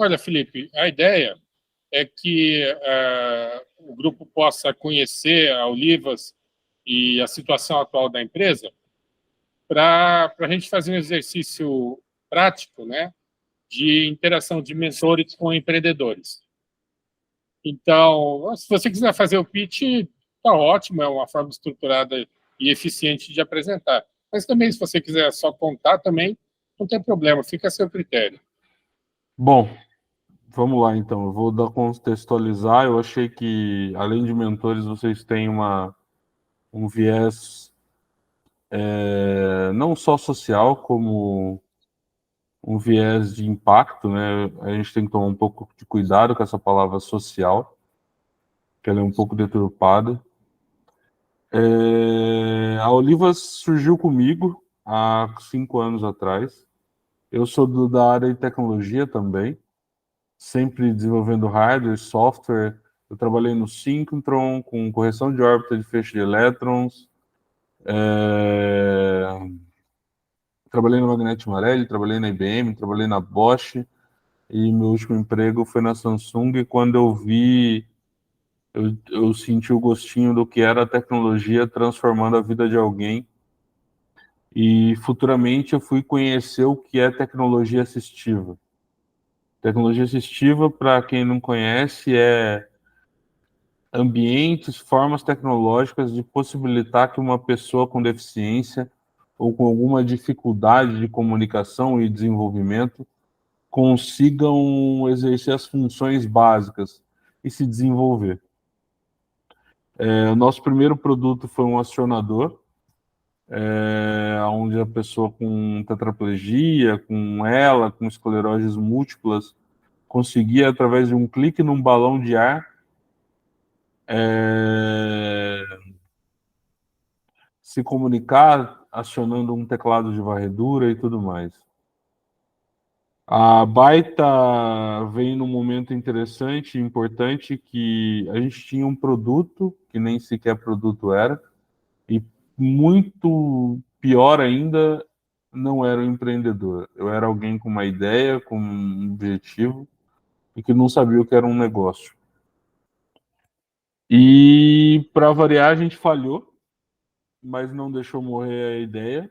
Olha, Felipe, a ideia é que o grupo possa conhecer a Olivas e a situação atual da empresa para a gente fazer um exercício prático, né, de interação de mentores com empreendedores. Então, se você quiser fazer o pitch, está ótimo, é uma forma estruturada e eficiente de apresentar. Mas também, se você quiser só contar, também não tem problema, fica a seu critério. Bom, vamos lá então. Eu vou dar contextualizar. Eu achei que, além de mentores, vocês têm um viés não só social, como um viés de impacto, né? A gente tem que tomar um pouco de cuidado com essa palavra social, que ela é um pouco deturpada. A Olivas surgiu comigo há 5 anos atrás. Eu sou da área de tecnologia também, sempre desenvolvendo hardware, software. Eu trabalhei no Synchrotron com correção de órbita de feixe de elétrons. Trabalhei na Magnete Marelli, trabalhei na IBM, trabalhei na Bosch. E meu último emprego foi na Samsung. E quando eu vi, eu senti o gostinho do que era a tecnologia transformando a vida de alguém. E futuramente eu fui conhecer o que é tecnologia assistiva. Tecnologia assistiva, para quem não conhece, é ambientes, formas tecnológicas de possibilitar que uma pessoa com deficiência ou com alguma dificuldade de comunicação e desenvolvimento consigam exercer as funções básicas e se desenvolver. O nosso primeiro produto foi um acionador, onde a pessoa com tetraplegia, com escleroses múltiplas, conseguia, através de um clique num balão de ar, se comunicar acionando um teclado de varredura e tudo mais. A Baita veio num momento interessante e importante que a gente tinha um produto que nem sequer produto era, e muito pior ainda, não era um empreendedor. Eu era alguém com uma ideia, com um objetivo, e que não sabia o que era um negócio. E, para variar, a gente falhou, mas não deixou morrer a ideia.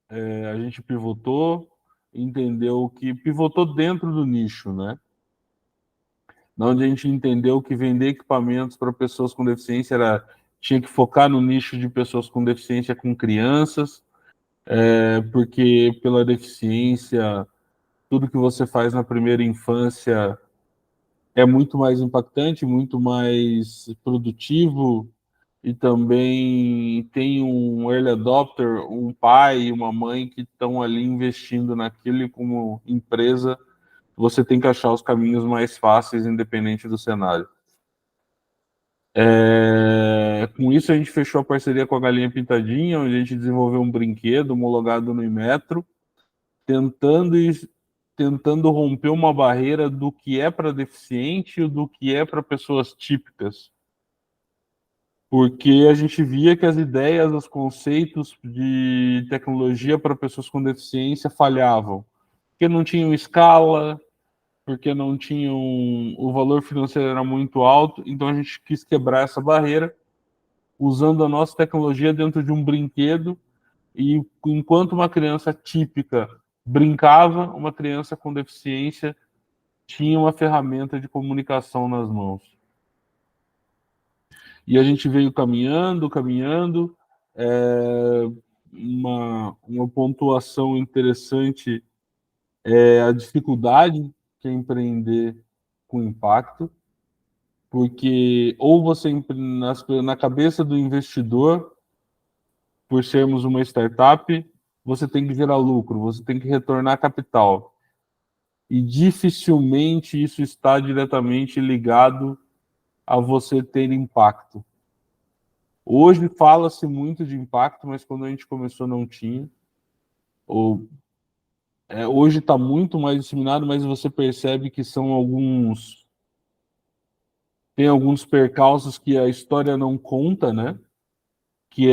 A gente pivotou, entendeu que pivotou dentro do nicho, né? Onde a gente entendeu que vender equipamentos para pessoas com deficiência tinha que focar no nicho de pessoas com deficiência com crianças, porque pela deficiência, tudo que você faz na primeira infância é muito mais impactante, muito mais produtivo, e também tem um early adopter, um pai e uma mãe que estão ali investindo naquilo, e como empresa você tem que achar os caminhos mais fáceis, independente do cenário. Com isso, a gente fechou a parceria com a Galinha Pintadinha, onde a gente desenvolveu um brinquedo homologado no Inmetro, tentando romper uma barreira do que é para deficiente e do que é para pessoas típicas. Porque a gente via que as ideias, os conceitos de tecnologia para pessoas com deficiência falhavam. Porque não tinham escala, porque não tinham... O valor financeiro era muito alto, então a gente quis quebrar essa barreira usando a nossa tecnologia dentro de um brinquedo, e enquanto uma criança típica brincava, uma criança com deficiência tinha uma ferramenta de comunicação nas mãos. E a gente veio caminhando, uma pontuação interessante é a dificuldade que é empreender com impacto, porque ou você, na cabeça do investidor, por sermos uma startup, você tem que gerar lucro, você tem que retornar capital. E dificilmente isso está diretamente ligado a você ter impacto. Hoje fala-se muito de impacto, mas quando a gente começou não tinha. Hoje está muito mais disseminado, mas você percebe que tem alguns percalços que a história não conta, né? Que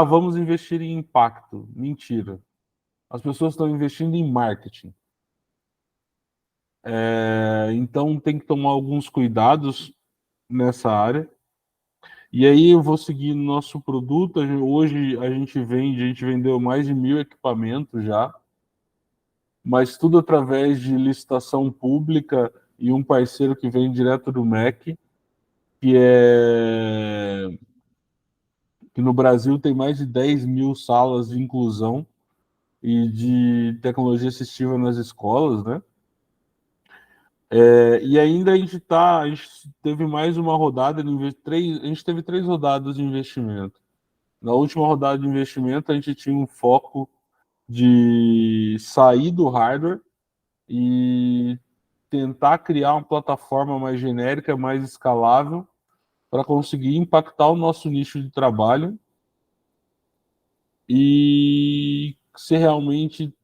vamos investir em impacto. Mentira. As pessoas estão investindo em marketing. Então tem que tomar alguns cuidados nessa área. E aí eu vou seguir no nosso produto. Hoje a gente vendeu mais de 1.000 equipamentos já, mas tudo através de licitação pública e um parceiro que vem direto do MEC, que no Brasil tem mais de 10.000 salas de inclusão e de tecnologia assistiva nas escolas, né? E ainda a gente teve mais uma rodada, a gente teve 3 rodadas de investimento. Na última rodada de investimento, a gente tinha um foco de sair do hardware e tentar criar uma plataforma mais genérica, mais escalável, para conseguir impactar o nosso nicho de trabalho e se realmente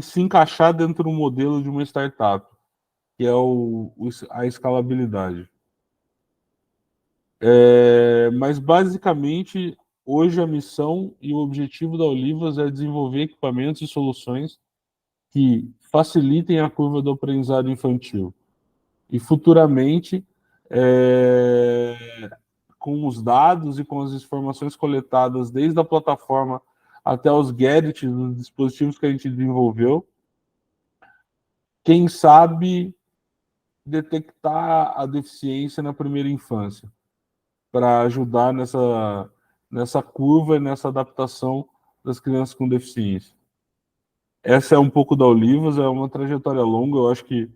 se encaixar dentro do modelo de uma startup, que é a escalabilidade. Mas, basicamente, hoje a missão e o objetivo da Olivas é desenvolver equipamentos e soluções que facilitem a curva do aprendizado infantil. E, futuramente, com os dados e com as informações coletadas desde a plataforma até os gadgets, os dispositivos que a gente desenvolveu, quem sabe detectar a deficiência na primeira infância, para ajudar nessa curva e nessa adaptação das crianças com deficiência. Essa é um pouco da Olivas, é uma trajetória longa, eu acho que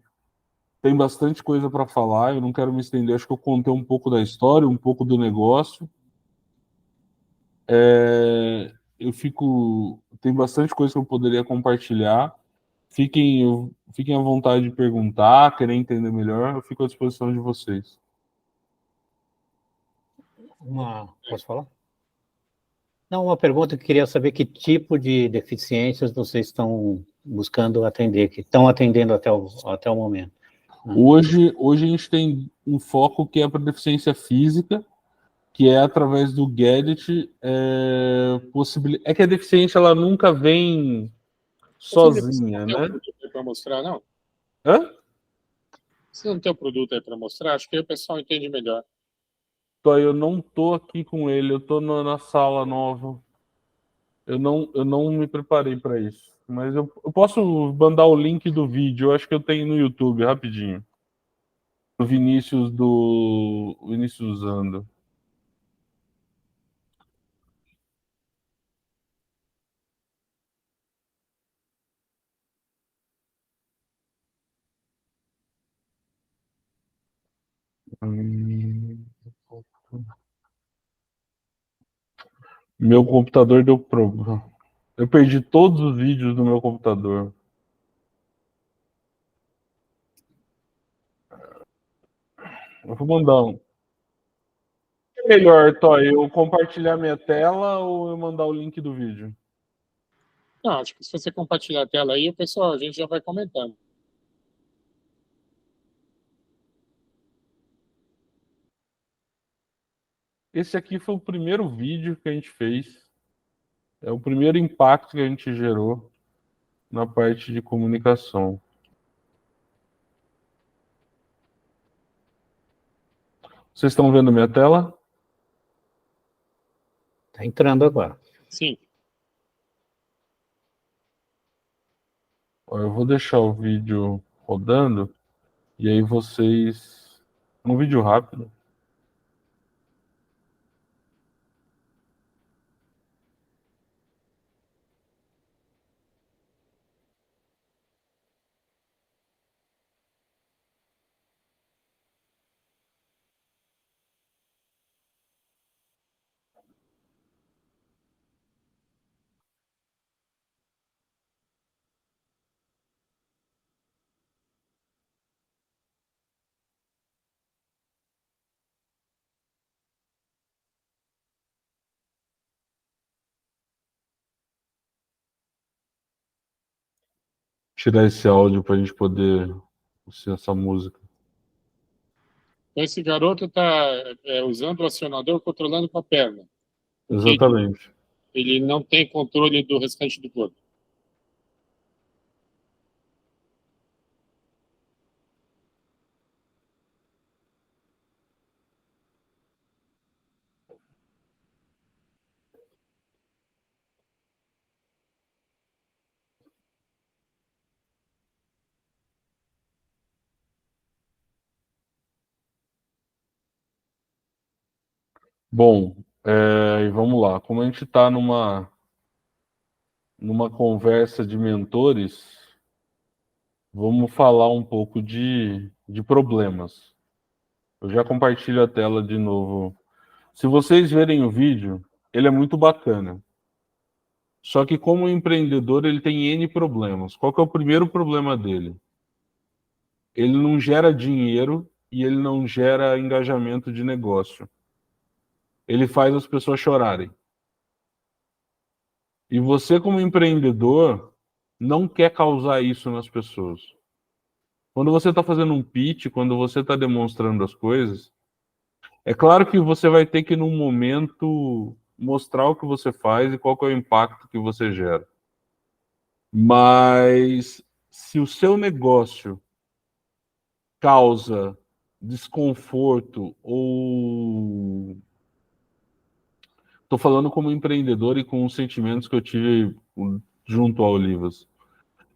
tem bastante coisa para falar, eu não quero me estender, acho que eu contei um pouco da história, um pouco do negócio. Tem bastante coisa que eu poderia compartilhar. Fiquem à vontade de perguntar, querer entender melhor, eu fico à disposição de vocês. Posso falar? Não, uma pergunta que eu queria saber: que tipo de deficiências vocês estão buscando atender, que estão atendendo até o momento? Hoje a gente tem um foco que é para deficiência física, que é através do gadget. É que a deficiência ela nunca vem sozinha, né? Você não tem né? um produto aí para mostrar, não? Hã? Você não tem um produto aí para mostrar? Acho que aí o pessoal entende melhor. Eu não tô aqui com ele, eu tô na sala nova. Eu não me preparei para isso. Mas eu posso mandar o link do vídeo, eu acho que eu tenho no YouTube, rapidinho. O Vinícius usando. Meu computador deu problema. Eu perdi todos os vídeos do meu computador. Eu vou mandar um. É melhor, Toy, eu compartilhar minha tela ou eu mandar o link do vídeo? Não, acho que se você compartilhar a tela aí, o pessoal, a gente já vai comentando. Esse aqui foi o primeiro vídeo que a gente fez. É o primeiro impacto que a gente gerou na parte de comunicação. Vocês estão vendo minha tela? Está entrando agora. Sim. Eu vou deixar o vídeo rodando e aí vocês. Um vídeo rápido. Tirar esse áudio para a gente poder assistir essa música. Então, esse garoto está usando o acionador controlando com a perna. Exatamente. Ele não tem controle do restante do corpo. Bom, e vamos lá. Como a gente está numa conversa de mentores, vamos falar um pouco de problemas. Eu já compartilho a tela de novo. Se vocês verem o vídeo, ele é muito bacana. Só que como empreendedor, ele tem N problemas. Qual que é o primeiro problema dele? Ele não gera dinheiro e ele não gera engajamento de negócio. Ele faz as pessoas chorarem. E você, como empreendedor, não quer causar isso nas pessoas. Quando você está fazendo um pitch, quando você está demonstrando as coisas, é claro que você vai ter que, num momento, mostrar o que você faz e qual que é o impacto que você gera. Mas se o seu negócio causa desconforto ou... Estou falando como empreendedor e com os sentimentos que eu tive junto ao Olivas.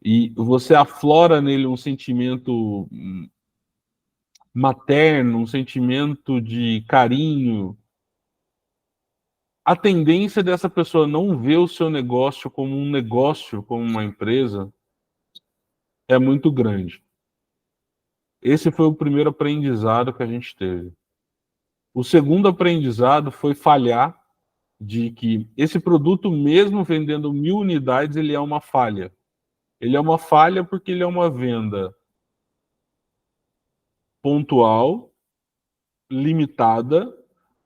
E você aflora nele um sentimento materno, um sentimento de carinho, a tendência dessa pessoa não ver o seu negócio como um negócio, como uma empresa, é muito grande. Esse foi o primeiro aprendizado que a gente teve. O segundo aprendizado foi falhar de que esse produto, mesmo vendendo 1000 unidades, ele é uma falha. Ele é uma falha porque ele é uma venda pontual, limitada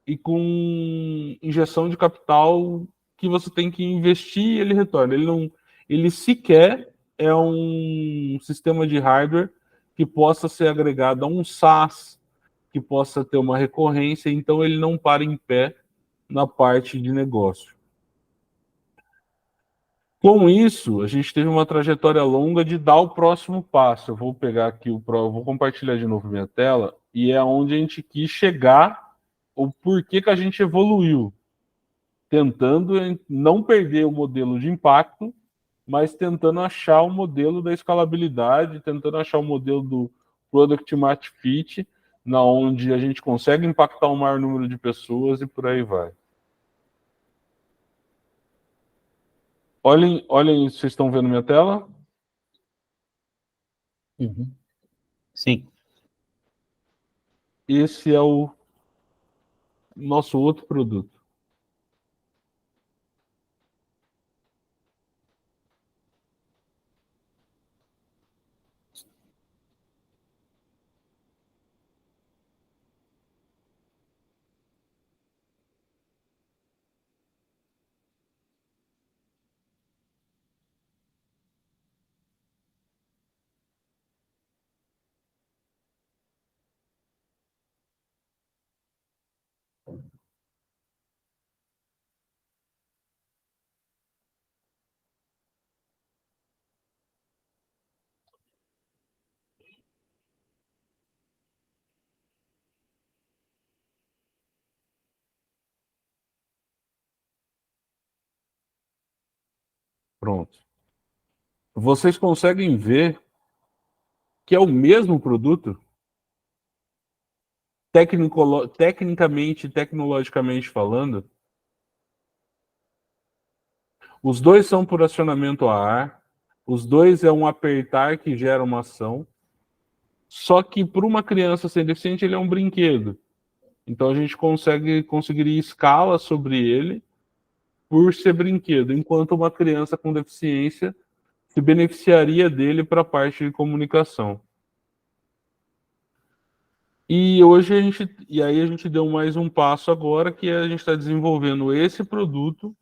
e com injeção de capital que você tem que investir e ele retorna. Ele sequer é um sistema de hardware que possa ser agregado a um SaaS, que possa ter uma recorrência, então ele não para em pé na parte de negócio. Com isso, a gente teve uma trajetória longa de dar o próximo passo. Eu vou pegar aqui vou compartilhar de novo minha tela, e é onde a gente quis chegar, o porquê que a gente evoluiu, tentando não perder o modelo de impacto, mas tentando achar o modelo da escalabilidade, tentando achar o modelo do Product Match Fit, na onde a gente consegue impactar o maior número de pessoas e por aí vai. Olhem, vocês estão vendo minha tela? Uhum. Sim. Esse é o nosso outro produto. Pronto. Vocês conseguem ver que é o mesmo produto? Tecnicamente, tecnologicamente falando, os dois são por acionamento a ar, os dois é um apertar que gera uma ação, só que para uma criança sem deficiente ele é um brinquedo. Então a gente conseguiria escala sobre ele por ser brinquedo, enquanto uma criança com deficiência se beneficiaria dele para a parte de comunicação. E aí a gente deu mais um passo agora, que a gente está desenvolvendo esse produto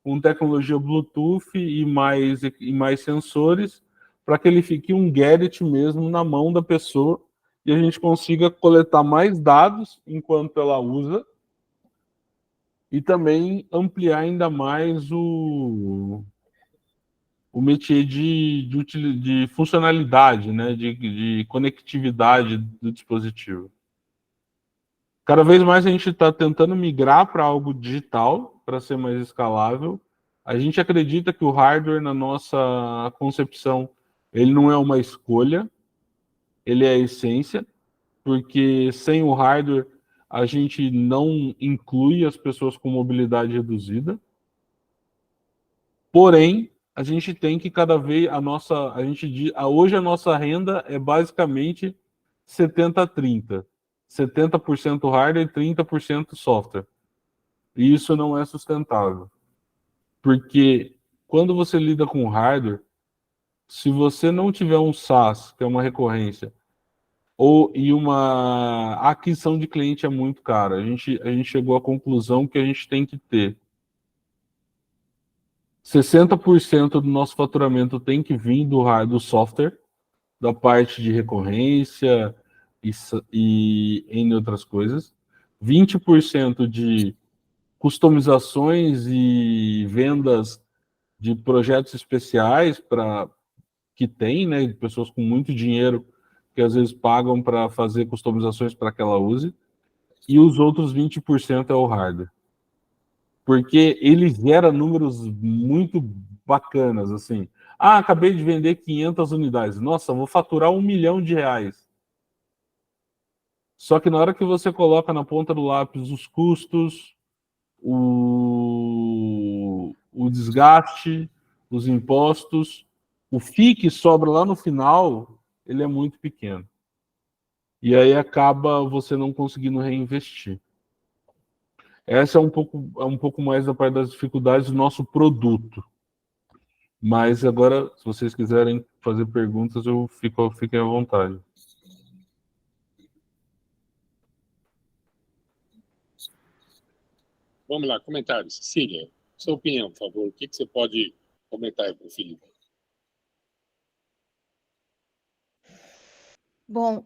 com tecnologia Bluetooth e mais sensores, para que ele fique um gadget mesmo na mão da pessoa e a gente consiga coletar mais dados enquanto ela usa e também ampliar ainda mais o métier de funcionalidade, né, de conectividade do dispositivo. Cada vez mais a gente está tentando migrar para algo digital, para ser mais escalável. A gente acredita que o hardware, na nossa concepção, ele não é uma escolha, ele é a essência, porque sem o hardware a gente não inclui as pessoas com mobilidade reduzida. Porém, a gente tem que cada vez hoje a nossa renda é basicamente 70-30. 70% hardware e 30% software. E isso não é sustentável. Porque quando você lida com hardware, se você não tiver um SaaS, que é uma recorrência, e uma aquisição de cliente é muito cara. A gente chegou à conclusão que a gente tem que ter 60% do nosso faturamento tem que vir do software, da parte de recorrência e N outras coisas. 20% de customizações e vendas de projetos especiais que tem, né, de pessoas com muito dinheiro que às vezes pagam para fazer customizações para que ela use. E os outros 20% é o hardware. Porque ele gera números muito bacanas, assim. Ah, acabei de vender 500 unidades. Nossa, vou faturar R$1 milhão. Só que na hora que você coloca na ponta do lápis os custos, o desgaste, os impostos, o FII que sobra lá no final, ele é muito pequeno. E aí acaba você não conseguindo reinvestir. Essa é um pouco mais da parte das dificuldades do nosso produto. Mas agora, se vocês quiserem fazer perguntas, fiquem à vontade. Vamos lá, comentários. Cecília, sua opinião, por favor. O que você pode comentar para o Felipe? Bom,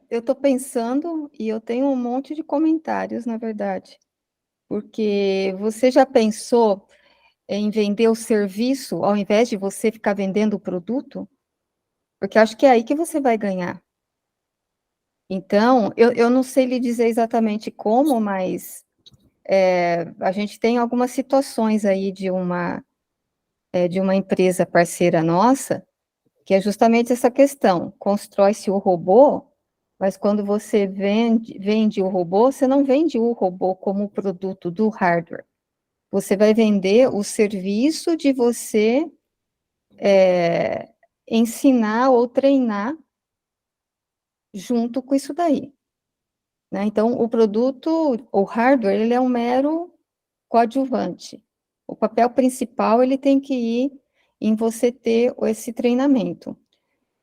eu estou pensando e eu tenho um monte de comentários, na verdade, porque você já pensou em vender o serviço ao invés de você ficar vendendo o produto? Porque acho que é aí que você vai ganhar. Então, eu não sei lhe dizer exatamente como, mas a gente tem algumas situações aí de uma empresa parceira nossa, que é justamente essa questão. Constrói-se o robô, mas quando você vende o robô, você não vende o robô como produto do hardware. Você vai vender o serviço de você ensinar ou treinar junto com isso daí, né? Então, o produto, o hardware, ele é um mero coadjuvante. O papel principal, ele tem que ir em você ter esse treinamento.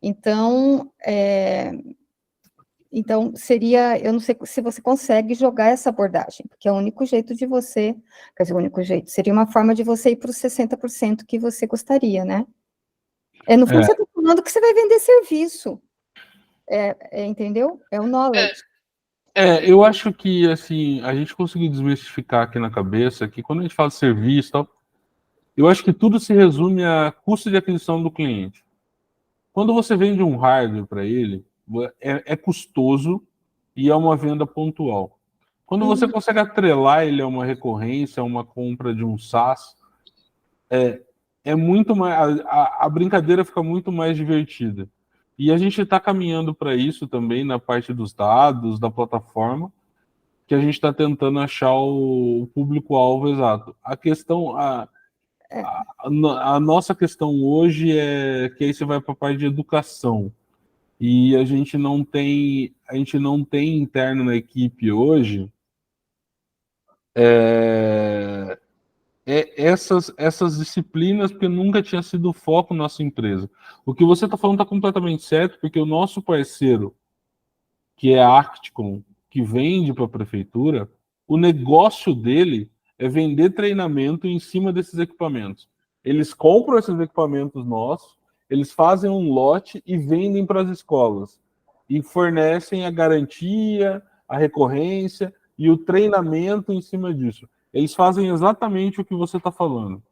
Então, seria, eu não sei se você consegue jogar essa abordagem, porque é o único jeito de você, quer dizer, o único jeito, seria uma forma de você ir para os 60% que você gostaria, né? No fundo, você está falando que você vai vender serviço, entendeu? É o knowledge. Eu acho que, assim, a gente conseguiu desmistificar aqui na cabeça que quando a gente fala de serviço e tal, eu acho que tudo se resume a custo de aquisição do cliente. Quando você vende um hardware para ele, é custoso e é uma venda pontual. Quando você consegue atrelar ele a uma recorrência, a uma compra de um SaaS, é muito mais, a brincadeira fica muito mais divertida. E a gente está caminhando para isso também na parte dos dados, da plataforma, que a gente está tentando achar o público-alvo exato. A questão, a nossa questão hoje é que aí você vai para a parte de educação. E a gente não tem interno na equipe hoje essas disciplinas, porque nunca tinha sido o foco da nossa empresa. O que você está falando está completamente certo, porque o nosso parceiro, que é a Arcticom, que vende para a prefeitura, o negócio dele é vender treinamento em cima desses equipamentos. Eles compram esses equipamentos nossos, eles fazem um lote e vendem para as escolas. E fornecem a garantia, a recorrência e o treinamento em cima disso. Eles fazem exatamente o que você está falando,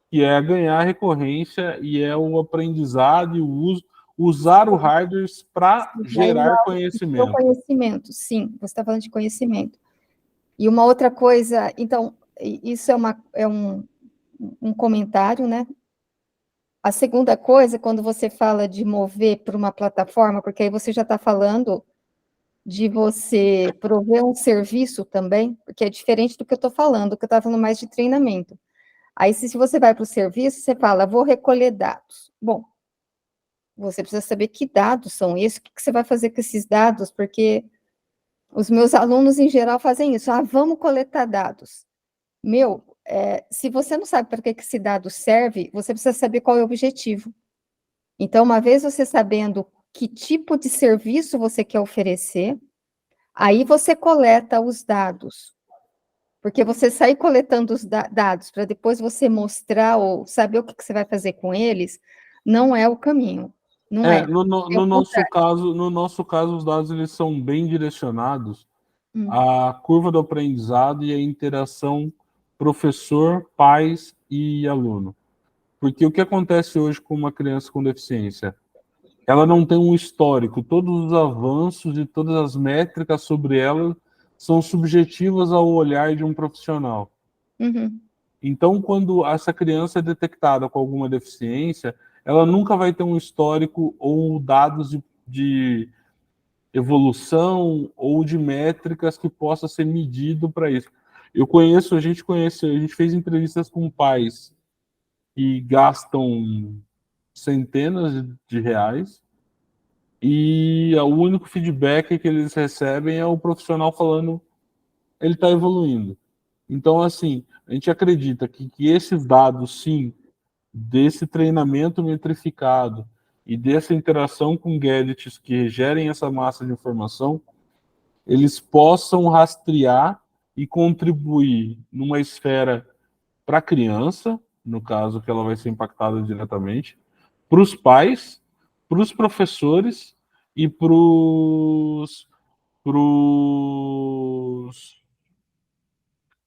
que é ganhar recorrência e é o aprendizado e o uso, usar o hardware para gerar conhecimento. Conhecimento, sim, você está falando de conhecimento. E uma outra coisa, então, isso é um comentário, né? A segunda coisa, quando você fala de mover para uma plataforma, porque aí você já está falando de você prover um serviço também, porque é diferente do que eu estou falando, que eu estava falando mais de treinamento. Aí, se você vai para o serviço, você fala, vou recolher dados. Bom, você precisa saber que dados são esses, o que você vai fazer com esses dados, porque os meus alunos, em geral, fazem isso. Vamos coletar dados. Se você não sabe para que esse dado serve, você precisa saber qual é o objetivo. Então, uma vez você sabendo que tipo de serviço você quer oferecer, aí você coleta os dados. Porque você sair coletando os dados para depois você mostrar ou saber o que você vai fazer com eles, não é o caminho. Não é. No nosso caso, os dados eles são bem direcionados à curva do aprendizado e à interação professor, pais e aluno. Porque o que acontece hoje com uma criança com deficiência? Ela não tem um histórico, todos os avanços e todas as métricas sobre ela são subjetivas ao olhar de um profissional. Uhum. Então, quando essa criança é detectada com alguma deficiência, ela nunca vai ter um histórico ou dados de evolução ou de métricas que possa ser medido para isso. A gente fez entrevistas com pais que gastam centenas de reais e o único feedback que eles recebem é o profissional falando ele está evoluindo. Então, assim, a gente acredita que esses dados, sim, desse treinamento metrificado e dessa interação com gadgets que gerem essa massa de informação, eles possam rastrear e contribuir numa esfera para a criança, no caso que ela vai ser impactada diretamente, para os pais, para os professores e para os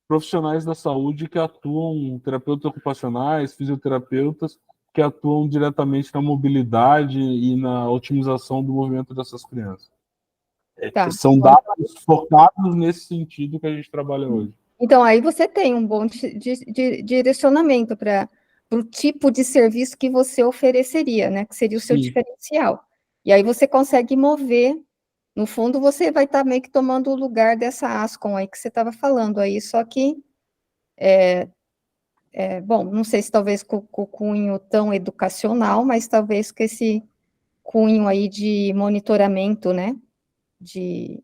profissionais da saúde que atuam, terapeutas ocupacionais, fisioterapeutas, que atuam diretamente na mobilidade e na otimização do movimento dessas crianças. Tá. São dados focados nesse sentido que a gente trabalha hoje. Então, aí você tem um bom direcionamento para o tipo de serviço que você ofereceria, né? Que seria o seu diferencial. E aí você consegue mover, no fundo, você vai estar meio que tomando o lugar dessa Ascom aí que você estava falando aí, só que, bom, não sei se talvez com o cunho tão educacional, mas talvez com esse cunho aí de monitoramento, né? De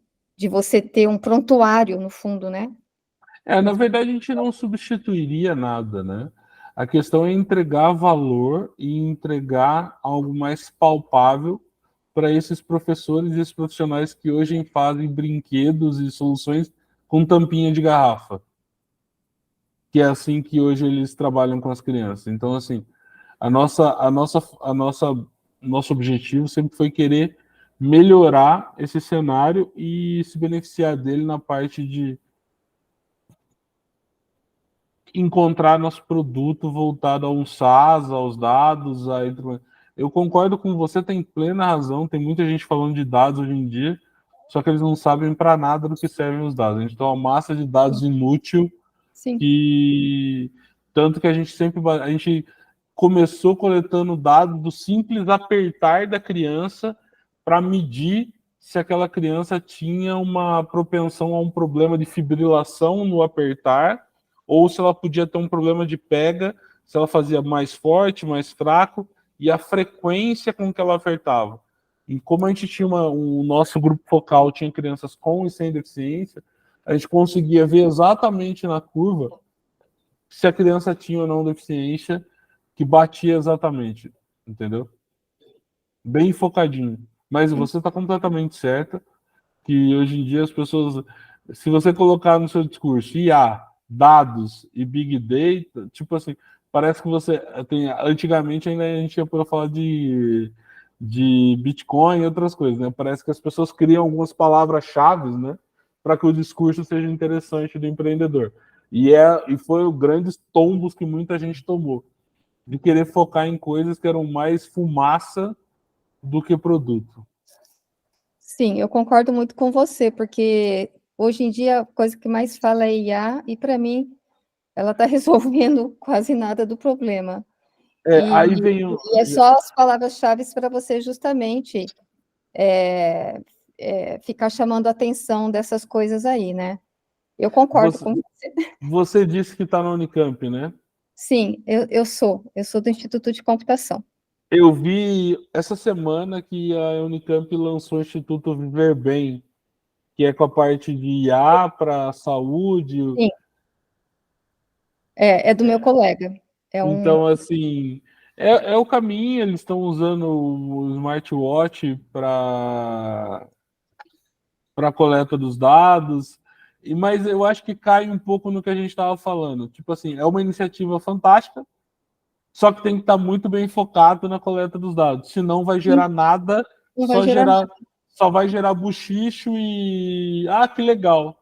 você ter um prontuário, no fundo, né? Na verdade, a gente não substituiria nada, né? A questão é entregar valor e entregar algo mais palpável para esses professores e esses profissionais que hoje fazem brinquedos e soluções com tampinha de garrafa. Que é assim que hoje eles trabalham com as crianças. Então, assim, nosso objetivo sempre foi querer melhorar esse cenário e se beneficiar dele na parte de encontrar nosso produto voltado a um SaaS, aos dados. Eu concordo com você, tem plena razão, tem muita gente falando de dados hoje em dia, só que eles não sabem para nada do que servem os dados. A gente tem uma massa de dados inútil. Sim. E tanto que a gente começou coletando dados do simples apertar da criança para medir se aquela criança tinha uma propensão a um problema de fibrilação no apertar ou se ela podia ter um problema de pega, se ela fazia mais forte, mais fraco e a frequência com que ela apertava. E como a gente tinha o nosso grupo focal tinha crianças com e sem deficiência, a gente conseguia ver exatamente na curva se a criança tinha ou não deficiência, que batia exatamente, entendeu? Bem focadinho. Mas você está completamente certa que hoje em dia as pessoas, se você colocar no seu discurso IA, dados e Big Data, tipo assim, parece que você tem... Antigamente ainda a gente ia para falar de Bitcoin e outras coisas, né? Parece que as pessoas criam algumas palavras-chave, né? Para que o discurso seja interessante do empreendedor. E foi o grandes tombos que muita gente tomou, de querer focar em coisas que eram mais fumaça do que produto. Sim, eu concordo muito com você, porque hoje em dia a coisa que mais fala é IA, e para mim ela está resolvendo quase nada do problema. Aí vem e é só as palavras-chave para você justamente ficar chamando a atenção dessas coisas aí, né? Eu concordo com você. Você disse que está na Unicamp, né? Sim, eu sou do Instituto de Computação. Eu vi essa semana que a Unicamp lançou o Instituto Viver Bem, que é com a parte de IA para saúde. Sim. É do meu colega. Então, assim, é o caminho. Eles estão usando o smartwatch para coleta dos dados, mas eu acho que cai um pouco no que a gente estava falando. Tipo assim, é uma iniciativa fantástica, só que tem que estar muito bem focado na coleta dos dados, senão vai gerar nada, Não vai gerar nada. só vai gerar buchicho e que legal.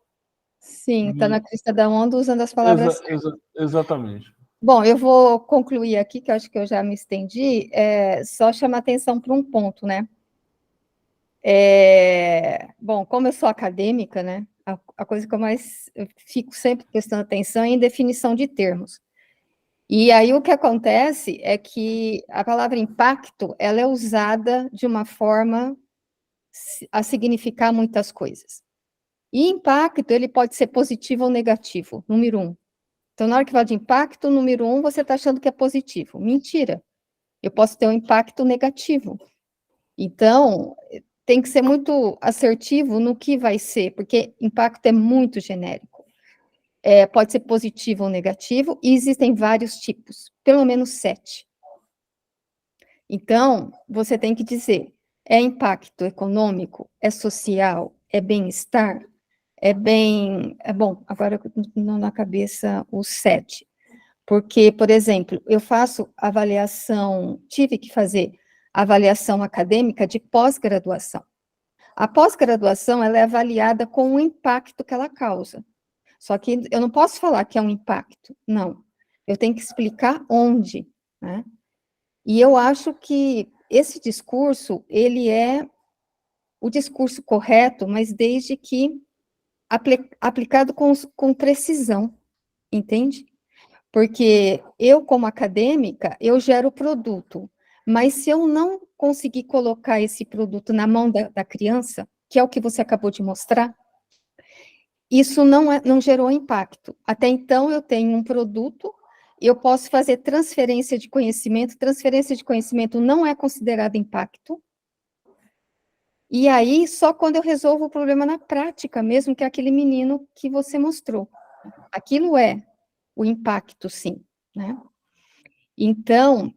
Sim, está na crista da onda usando as palavras certas. Exatamente. Bom, eu vou concluir aqui, que eu acho que eu já me estendi, só chamar atenção para um ponto, né? Bom, como eu sou acadêmica, né, a coisa que eu fico sempre prestando atenção é em definição de termos. E aí o que acontece é que a palavra impacto, ela é usada de uma forma a significar muitas coisas. E impacto, ele pode ser positivo ou negativo, número 1. Então, na hora que fala de impacto, número 1, você está achando que é positivo. Mentira. Eu posso ter um impacto negativo. Então, tem que ser muito assertivo no que vai ser, porque impacto é muito genérico. Pode ser positivo ou negativo, e existem vários tipos, pelo menos 7. Então, você tem que dizer, é impacto econômico, é social, é bem-estar, bom, agora não na cabeça os 7. Porque, por exemplo, eu faço tive que fazer avaliação acadêmica de pós-graduação. A pós-graduação, ela é avaliada com o impacto que ela causa. Só que eu não posso falar que é um impacto, não. Eu tenho que explicar onde, né? E eu acho que esse discurso, ele é o discurso correto, mas desde que aplicado com precisão, entende? Porque eu, como acadêmica, eu gero produto, mas se eu não conseguir colocar esse produto na mão da criança, que é o que você acabou de mostrar, isso não gerou impacto. Até então, eu tenho um produto, eu posso fazer transferência de conhecimento não é considerado impacto, e aí, só quando eu resolvo o problema na prática, mesmo que é aquele menino que você mostrou. Aquilo é o impacto, sim, né? Então,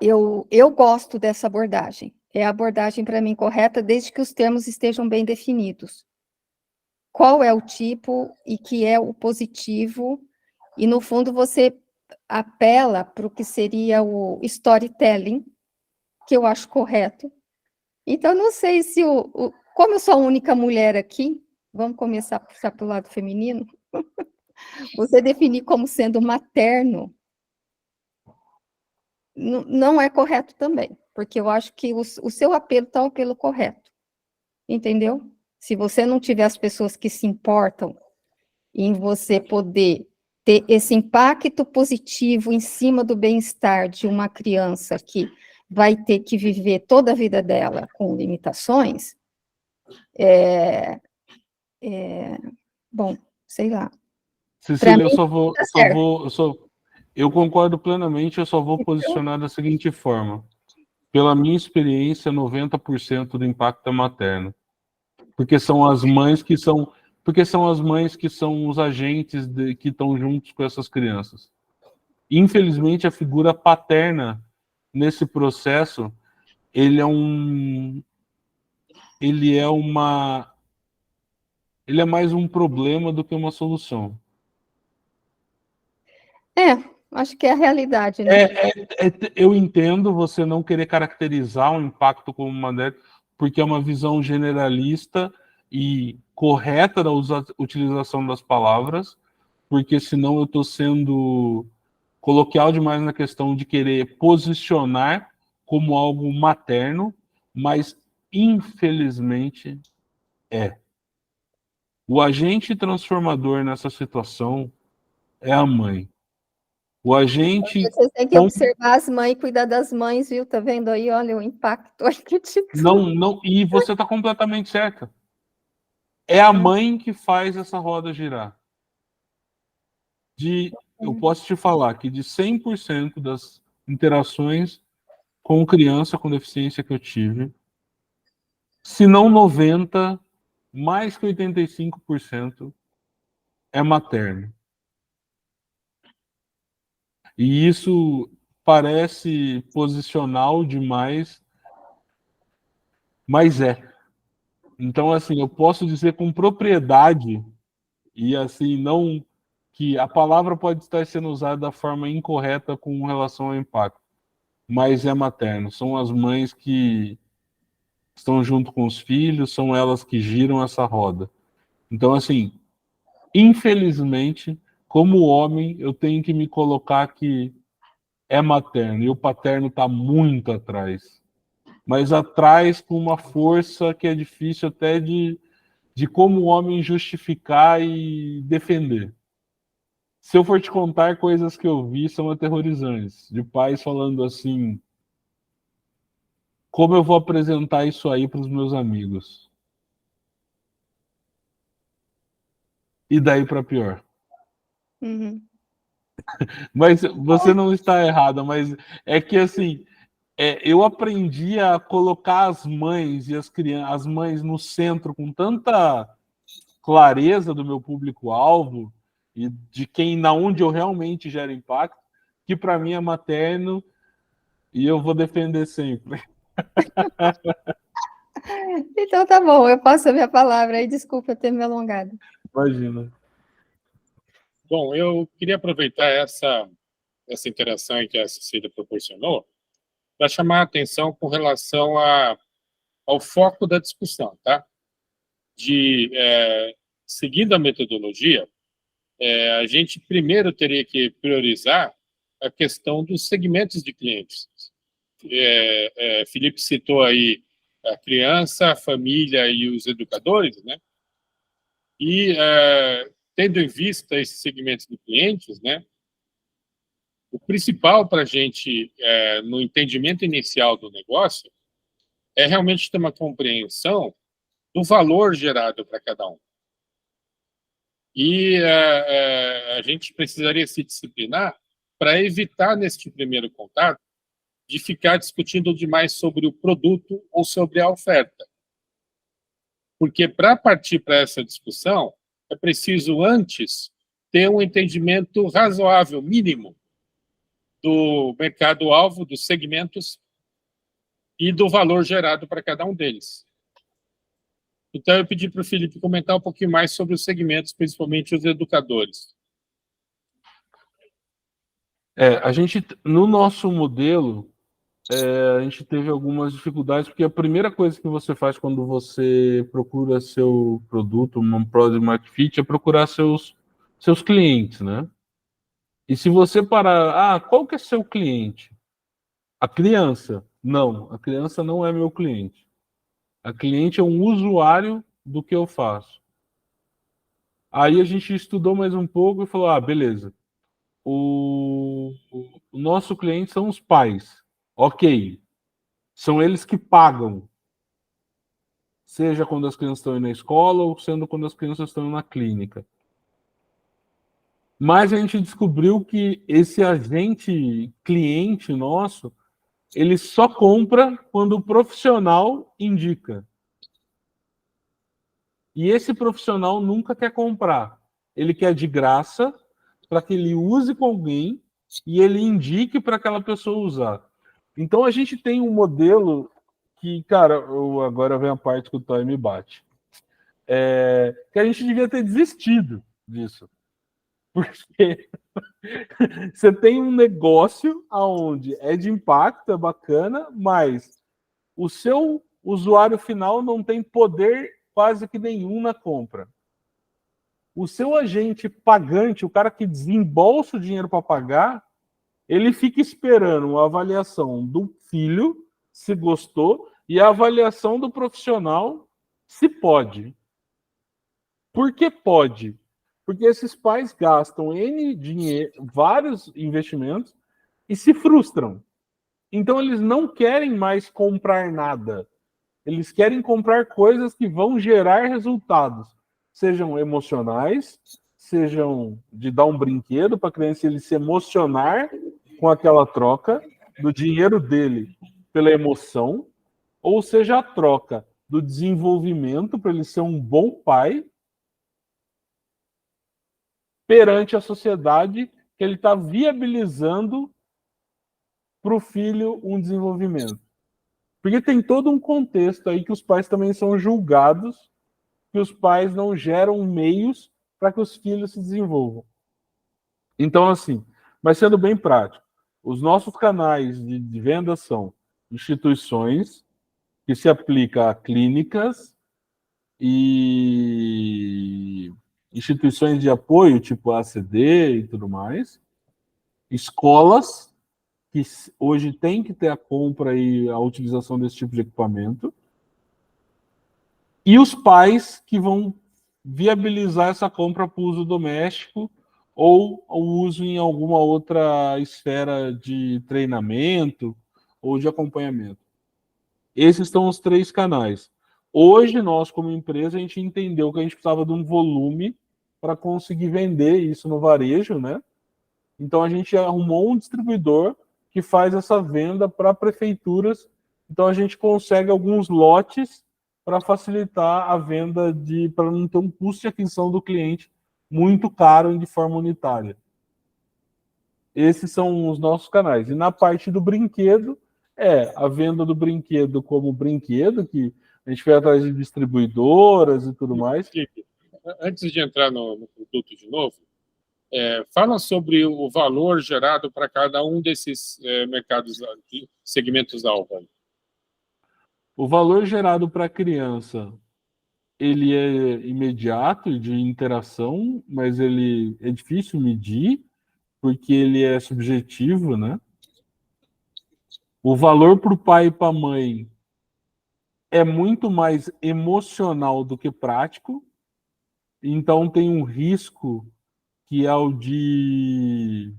eu gosto dessa abordagem. É a abordagem, para mim, correta, desde que os termos estejam bem definidos. Qual é o tipo e que é o positivo, e, no fundo, você apela para o que seria o storytelling, que eu acho correto. Então, não sei se como eu sou a única mulher aqui, vamos começar a puxar para o lado feminino, você definir como sendo materno, não é correto também, porque eu acho que o seu apelo está o apelo correto, entendeu? Se você não tiver as pessoas que se importam em você poder ter esse impacto positivo em cima do bem-estar de uma criança que vai ter que viver toda a vida dela com limitações, bom, sei lá. Cecília, eu concordo plenamente, eu só vou posicionar da seguinte forma. Pela minha experiência, 90% do impacto é materno. Porque são as mães que são os agentes que estão juntos com essas crianças. Infelizmente, a figura paterna nesse processo, ele é mais um problema do que uma solução. Acho que é a realidade, né? Eu entendo você não querer caracterizar um impacto como uma dessas, porque é uma visão generalista e correta da utilização das palavras, porque senão eu estou sendo coloquial demais na questão de querer posicionar como algo materno, mas infelizmente é. O agente transformador nessa situação é a mãe. O agente Vocês têm que observar as mães e cuidar das mães, viu? Tá vendo aí? Olha o impacto aqui de tudo. não, e você está completamente certa. É a mãe que faz essa roda girar. Eu posso te falar que de 100% das interações com criança com deficiência que eu tive, se não 90, mais que 85% é materno. E isso parece posicional demais, mas é. Então, assim, eu posso dizer com propriedade, e assim, não que a palavra pode estar sendo usada da forma incorreta com relação ao impacto, mas é materno. São as mães que estão junto com os filhos, são elas que giram essa roda. Então, assim, infelizmente, como homem, eu tenho que me colocar que é materno, e o paterno está muito atrás. Mas atrás com uma força que é difícil até de como homem justificar e defender. Se eu for te contar coisas que eu vi, são aterrorizantes. De pais falando assim, como eu vou apresentar isso aí para os meus amigos? E daí para pior. Uhum. Mas você não está errada, mas é que assim, eu aprendi a colocar as mães e as crianças, as mães no centro com tanta clareza do meu público-alvo e de quem, na onde eu realmente gero impacto, que para mim é materno e eu vou defender sempre. Então tá bom, eu passo a minha palavra aí, desculpa ter me alongado. Imagina. Bom, eu queria aproveitar essa interação que a Cecília proporcionou para chamar a atenção com relação ao foco da discussão, tá? Seguindo a metodologia, a gente primeiro teria que priorizar a questão dos segmentos de clientes. Felipe citou aí a criança, a família e os educadores, né? E tendo em vista esses segmentos de clientes, né? O principal para a gente, no entendimento inicial do negócio, é realmente ter uma compreensão do valor gerado para cada um. E a gente precisaria se disciplinar para evitar, neste primeiro contato, de ficar discutindo demais sobre o produto ou sobre a oferta. Porque, para partir para essa discussão, é preciso, antes, ter um entendimento razoável, mínimo, do mercado-alvo, dos segmentos e do valor gerado para cada um deles. Então, eu pedi para o Felipe comentar um pouquinho mais sobre os segmentos, principalmente os educadores. A gente, no nosso modelo, a gente teve algumas dificuldades, porque a primeira coisa que você faz quando você procura seu produto, um Product Market Fit, é procurar seus clientes, né? E se você parar, qual que é seu cliente? A criança. Não, a criança não é meu cliente. A cliente é um usuário do que eu faço. Aí a gente estudou mais um pouco e falou, beleza. O nosso cliente são os pais. Ok. São eles que pagam. Seja quando as crianças estão indo na escola ou sendo quando as crianças estão indo na clínica. Mas a gente descobriu que esse agente cliente nosso, ele só compra quando o profissional indica. E esse profissional nunca quer comprar. Ele quer de graça para que ele use com alguém e ele indique para aquela pessoa usar. Então a gente tem um modelo que, cara, agora vem a parte que o Toy me bate. Que a gente devia ter desistido disso. Porque você tem um negócio onde é de impacto, é bacana, mas o seu usuário final não tem poder quase que nenhum na compra. O seu agente pagante, o cara que desembolsa o dinheiro para pagar, ele fica esperando a avaliação do filho, se gostou, e a avaliação do profissional, se pode. Por que pode? Porque esses pais gastam N dinheiro, vários investimentos, e se frustram. Então, eles não querem mais comprar nada. Eles querem comprar coisas que vão gerar resultados, sejam emocionais, sejam de dar um brinquedo para a criança ele se emocionar com aquela troca do dinheiro dele pela emoção, ou seja, a troca do desenvolvimento para ele ser um bom pai perante a sociedade que ele está viabilizando para o filho um desenvolvimento. Porque tem todo um contexto aí que os pais também são julgados, que os pais não geram meios para que os filhos se desenvolvam. Então, assim, mas sendo bem prático, os nossos canais de venda são instituições que se aplicam a clínicas e instituições de apoio, tipo ACD e tudo mais, escolas, que hoje tem que ter a compra e a utilização desse tipo de equipamento, e os pais que vão viabilizar essa compra para o uso doméstico ou o uso em alguma outra esfera de treinamento ou de acompanhamento. Esses são os 3 canais. Hoje, nós, como empresa, a gente entendeu que a gente precisava de um volume para conseguir vender isso no varejo, né? Então, a gente arrumou um distribuidor que faz essa venda para prefeituras. Então, a gente consegue alguns lotes para facilitar a venda, para não ter um custo de aquisição do cliente muito caro de forma unitária. Esses são os nossos canais. E na parte do brinquedo, a venda do brinquedo como brinquedo, que a gente foi atrás de distribuidoras e tudo mais. Antes de entrar no produto de novo, fala sobre o valor gerado para cada um desses mercados, segmentos-alvo. O valor gerado para a criança, ele é imediato, de interação, mas ele é difícil medir, porque ele é subjetivo, né? O valor para o pai e para a mãe é muito mais emocional do que prático, então tem um risco que é o de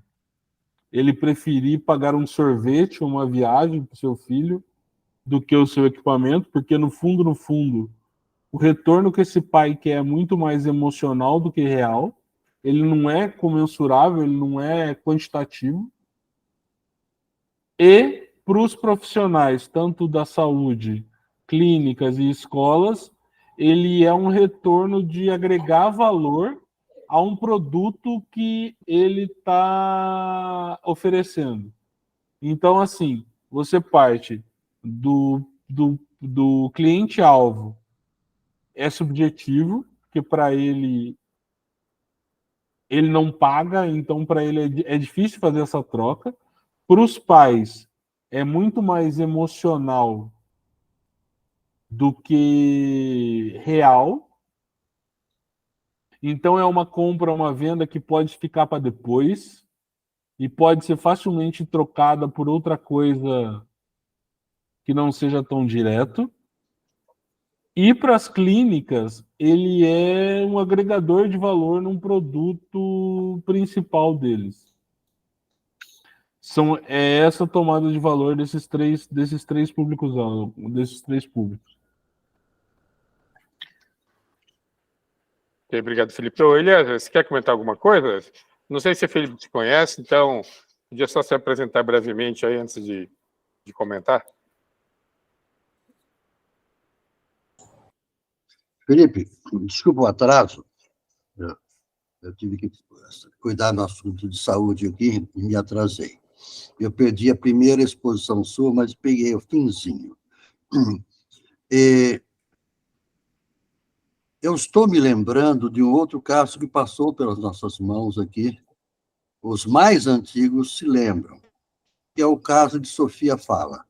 ele preferir pagar um sorvete ou uma viagem para o seu filho do que o seu equipamento, porque no fundo, o retorno que esse pai quer é muito mais emocional do que real, ele não é comensurável, ele não é quantitativo. E para os profissionais, tanto da saúde, clínicas e escolas, ele é um retorno de agregar valor a um produto que ele está oferecendo. Então, assim, você parte do cliente-alvo, é subjetivo, porque para ele não paga, então para ele é difícil fazer essa troca. Para os pais, é muito mais emocional do que real. Então, é uma compra, uma venda que pode ficar para depois e pode ser facilmente trocada por outra coisa que não seja tão direto. E para as clínicas, ele é um agregador de valor num produto principal deles. É essa tomada de valor desses três públicos. Okay, obrigado, Felipe. Elias, você quer comentar alguma coisa? Não sei se o Felipe te conhece, então podia só se apresentar brevemente aí antes de comentar. Felipe, desculpa o atraso. Eu tive que cuidar do assunto de saúde aqui e me atrasei. Eu perdi a primeira exposição sua, mas peguei o finzinho. Eu estou me lembrando de um outro caso que passou pelas nossas mãos aqui. Os mais antigos se lembram, que é o caso de Sofia Fala,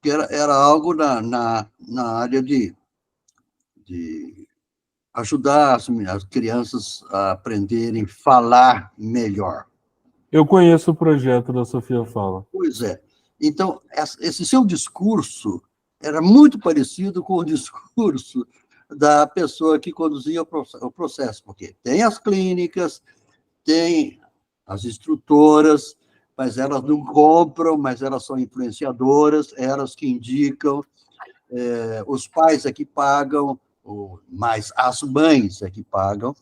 que era algo na área de ajudar as crianças a aprenderem a falar melhor. Eu conheço o projeto da Sofia Fala. Pois é. Então, esse seu discurso era muito parecido com o discurso da pessoa que conduzia o processo, porque tem as clínicas, tem as instrutoras, mas elas não compram, mas elas são influenciadoras, elas que indicam, os pais é que pagam, mas as mães é que pagam,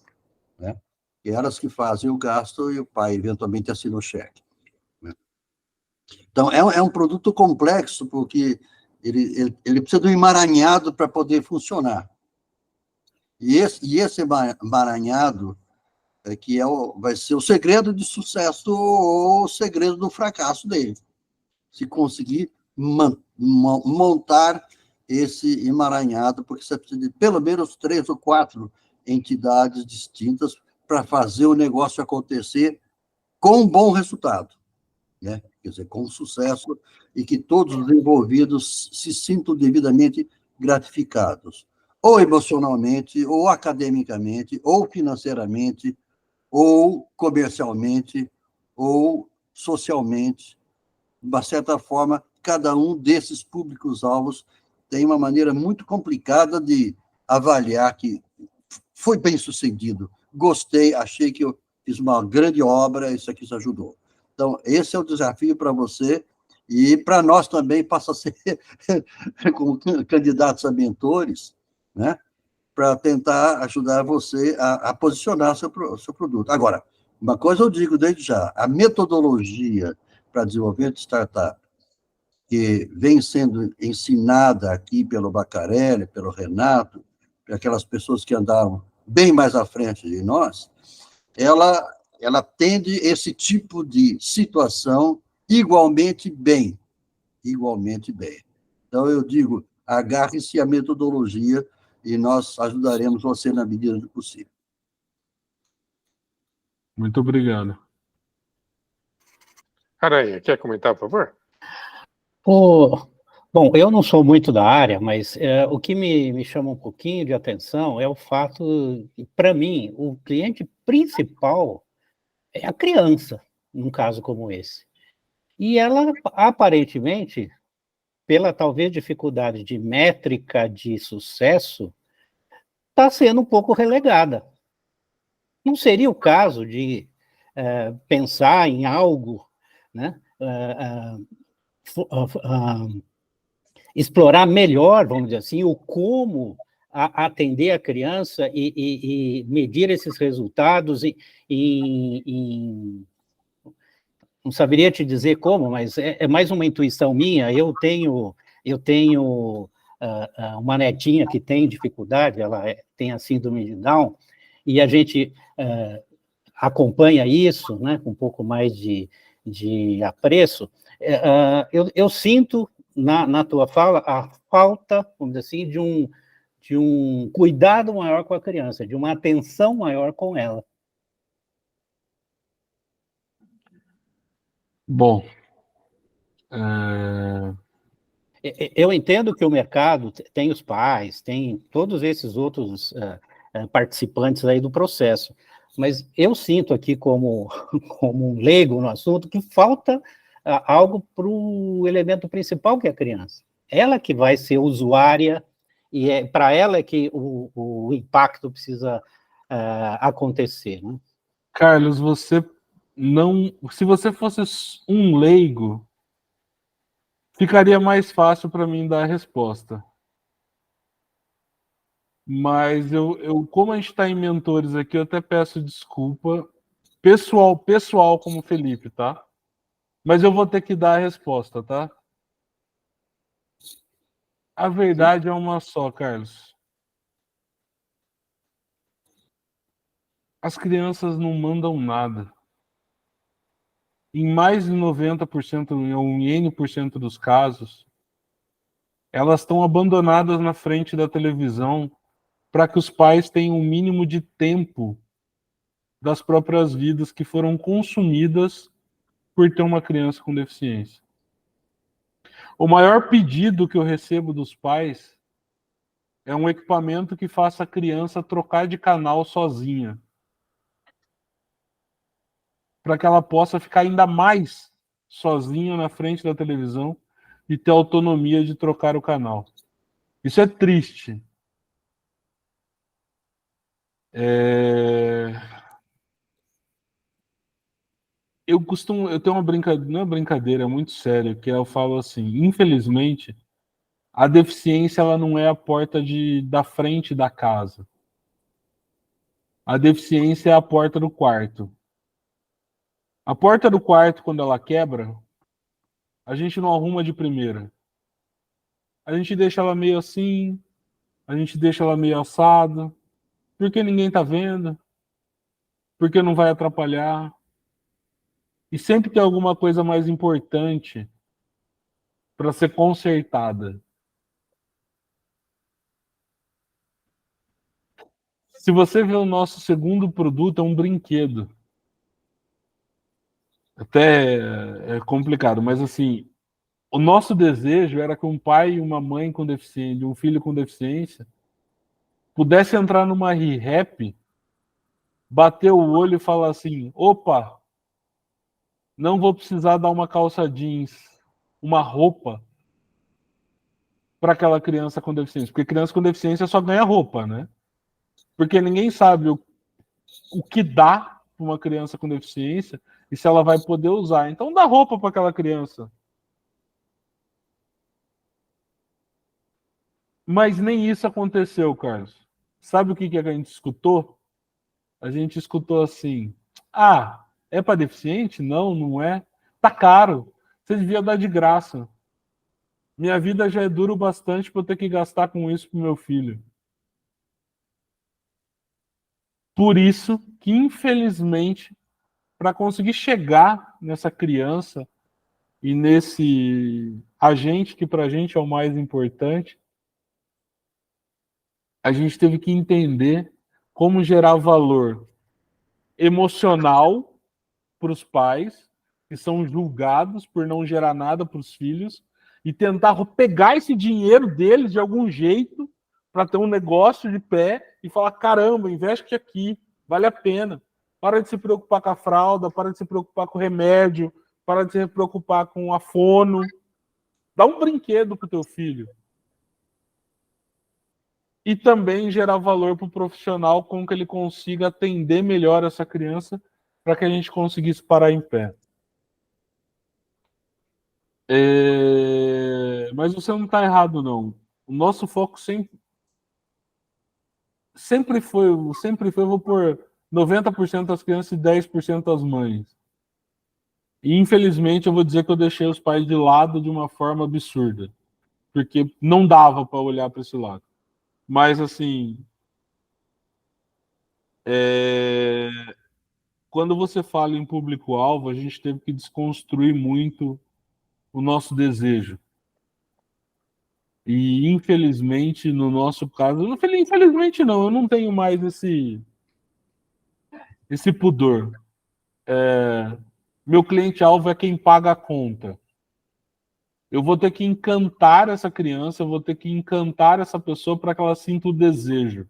né? E elas que fazem o gasto e o pai, eventualmente, assina o cheque. Né? Então, é um produto complexo, porque ele precisa de um emaranhado para poder funcionar. E esse emaranhado que vai ser o segredo de sucesso ou o segredo do fracasso dele. Se conseguir montar esse emaranhado, porque você precisa de pelo menos 3 ou 4 entidades distintas para fazer o negócio acontecer com um bom resultado, né? Quer dizer, com sucesso, e que todos os envolvidos se sintam devidamente gratificados, ou emocionalmente, ou academicamente, ou financeiramente, ou comercialmente, ou socialmente. De uma certa forma, cada um desses públicos-alvos tem uma maneira muito complicada de avaliar que foi bem sucedido, gostei, achei que eu fiz uma grande obra, isso aqui ajudou. Então, esse é o desafio para você, e para nós também passa a ser, como candidatos a mentores, né? Para tentar ajudar você a posicionar seu produto. Agora, uma coisa eu digo desde já, a metodologia para desenvolvimento de startup, que vem sendo ensinada aqui pelo Bacarelli, pelo Renato, aquelas pessoas que andaram bem mais à frente de nós, ela atende esse tipo de situação igualmente bem, igualmente bem. Então, eu digo, agarre-se à metodologia e nós ajudaremos você na medida do possível. Muito obrigado. Aranha, quer comentar, por favor? Bom, eu não sou muito da área, mas o que me chama um pouquinho de atenção é o fato que, para mim, o cliente principal é a criança, num caso como esse. E ela, aparentemente, pela talvez dificuldade de métrica de sucesso, está sendo um pouco relegada. Não seria o caso de pensar em algo, né? Explorar melhor, vamos dizer assim, o como atender a criança e medir esses resultados não saberia te dizer como, mas é mais uma intuição minha. Eu tenho uma netinha que tem dificuldade, ela tem a síndrome de Down, e a gente acompanha isso, né, com um pouco mais de apreço. Eu sinto na tua fala a falta, vamos dizer assim, de um cuidado maior com a criança, de uma atenção maior com ela. Bom, Eu entendo que o mercado tem os pais, tem todos esses outros participantes aí do processo, mas eu sinto aqui como um leigo no assunto que falta algo para o elemento principal, que é a criança. Ela que vai ser usuária, e é para ela que o impacto precisa acontecer, né? Carlos, se você fosse um leigo, ficaria mais fácil para mim dar a resposta. Mas como a gente está em mentores aqui, eu até peço desculpa, pessoal como Felipe, tá? Mas eu vou ter que dar a resposta, tá? A verdade é uma só, Carlos. As crianças não mandam nada. Em mais de 90% ou em N% dos casos, elas estão abandonadas na frente da televisão para que os pais tenham um mínimo de tempo das próprias vidas que foram consumidas por ter uma criança com deficiência. O maior pedido que eu recebo dos pais é um equipamento que faça a criança trocar de canal sozinha, para que ela possa ficar ainda mais sozinha na frente da televisão e ter autonomia de trocar o canal. Isso é triste. Eu tenho uma brincadeira, não é brincadeira, é muito sério, que eu falo assim, infelizmente, a deficiência ela não é a porta da frente da casa. A deficiência é a porta do quarto. A porta do quarto, quando ela quebra, a gente não arruma de primeira. A gente deixa ela meio assim, a gente deixa ela meio assada, porque ninguém tá vendo, porque não vai atrapalhar. E sempre tem alguma coisa mais importante para ser consertada. Se você vê o nosso segundo produto, é um brinquedo. Até é complicado, mas assim, o nosso desejo era que um pai e uma mãe com deficiência, um filho com deficiência, pudesse entrar numa ReHap, bater o olho e falar assim: opa, não vou precisar dar uma calça jeans, uma roupa para aquela criança com deficiência. Porque criança com deficiência só ganha roupa, né? Porque ninguém sabe o que dá para uma criança com deficiência e se ela vai poder usar. Então dá roupa para aquela criança. Mas nem isso aconteceu, Carlos. Sabe o que a gente escutou? A gente escutou assim: ah, é para deficiente? Não, não é. Tá caro. Você devia dar de graça. Minha vida já é dura o bastante para eu ter que gastar com isso pro meu filho. Por isso que, infelizmente, para conseguir chegar nessa criança e nesse agente que para a gente é o mais importante, a gente teve que entender como gerar valor emocional para os pais, que são julgados por não gerar nada para os filhos, e tentar pegar esse dinheiro deles de algum jeito para ter um negócio de pé e falar: caramba, investe aqui, vale a pena. Para de se preocupar com a fralda, para de se preocupar com o remédio, para de se preocupar com a fono. Dá um brinquedo para o teu filho. E também gerar valor para o profissional com que ele consiga atender melhor essa criança para que a gente conseguisse parar em pé. Mas você não está errado, não. O nosso foco sempre foi, vou pôr 90% das crianças e 10% das mães. E, infelizmente, eu vou dizer que eu deixei os pais de lado de uma forma absurda, porque não dava para olhar para esse lado. Mas, assim, quando você fala em público-alvo, a gente teve que desconstruir muito o nosso desejo. E, infelizmente, no nosso caso, infelizmente não, eu não tenho mais esse pudor. Meu cliente-alvo é quem paga a conta. Eu vou ter que encantar essa criança, eu vou ter que encantar essa pessoa para que ela sinta o desejo.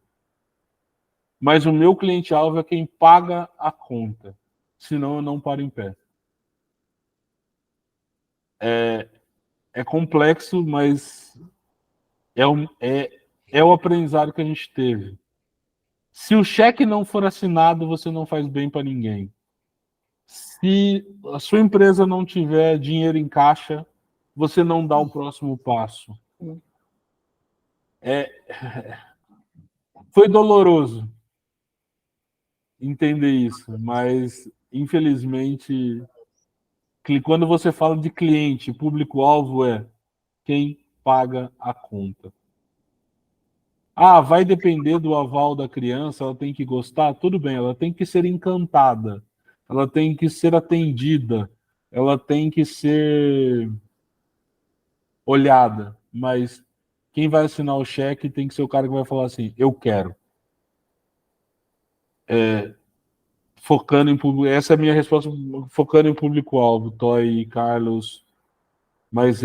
Mas o meu cliente-alvo é quem paga a conta. Senão eu não paro em pé. É complexo, mas é o aprendizado que a gente teve. Se o cheque não for assinado, você não faz bem para ninguém. Se a sua empresa não tiver dinheiro em caixa, você não dá o próximo passo. Foi doloroso entender isso, mas infelizmente, quando você fala de cliente, público-alvo é quem paga a conta. Ah, vai depender do aval da criança, ela tem que gostar? Tudo bem, ela tem que ser encantada, ela tem que ser atendida, ela tem que ser olhada, mas quem vai assinar o cheque tem que ser o cara que vai falar assim: eu quero. Focando em público, essa é a minha resposta, focando em público-alvo, Toy e Carlos, mas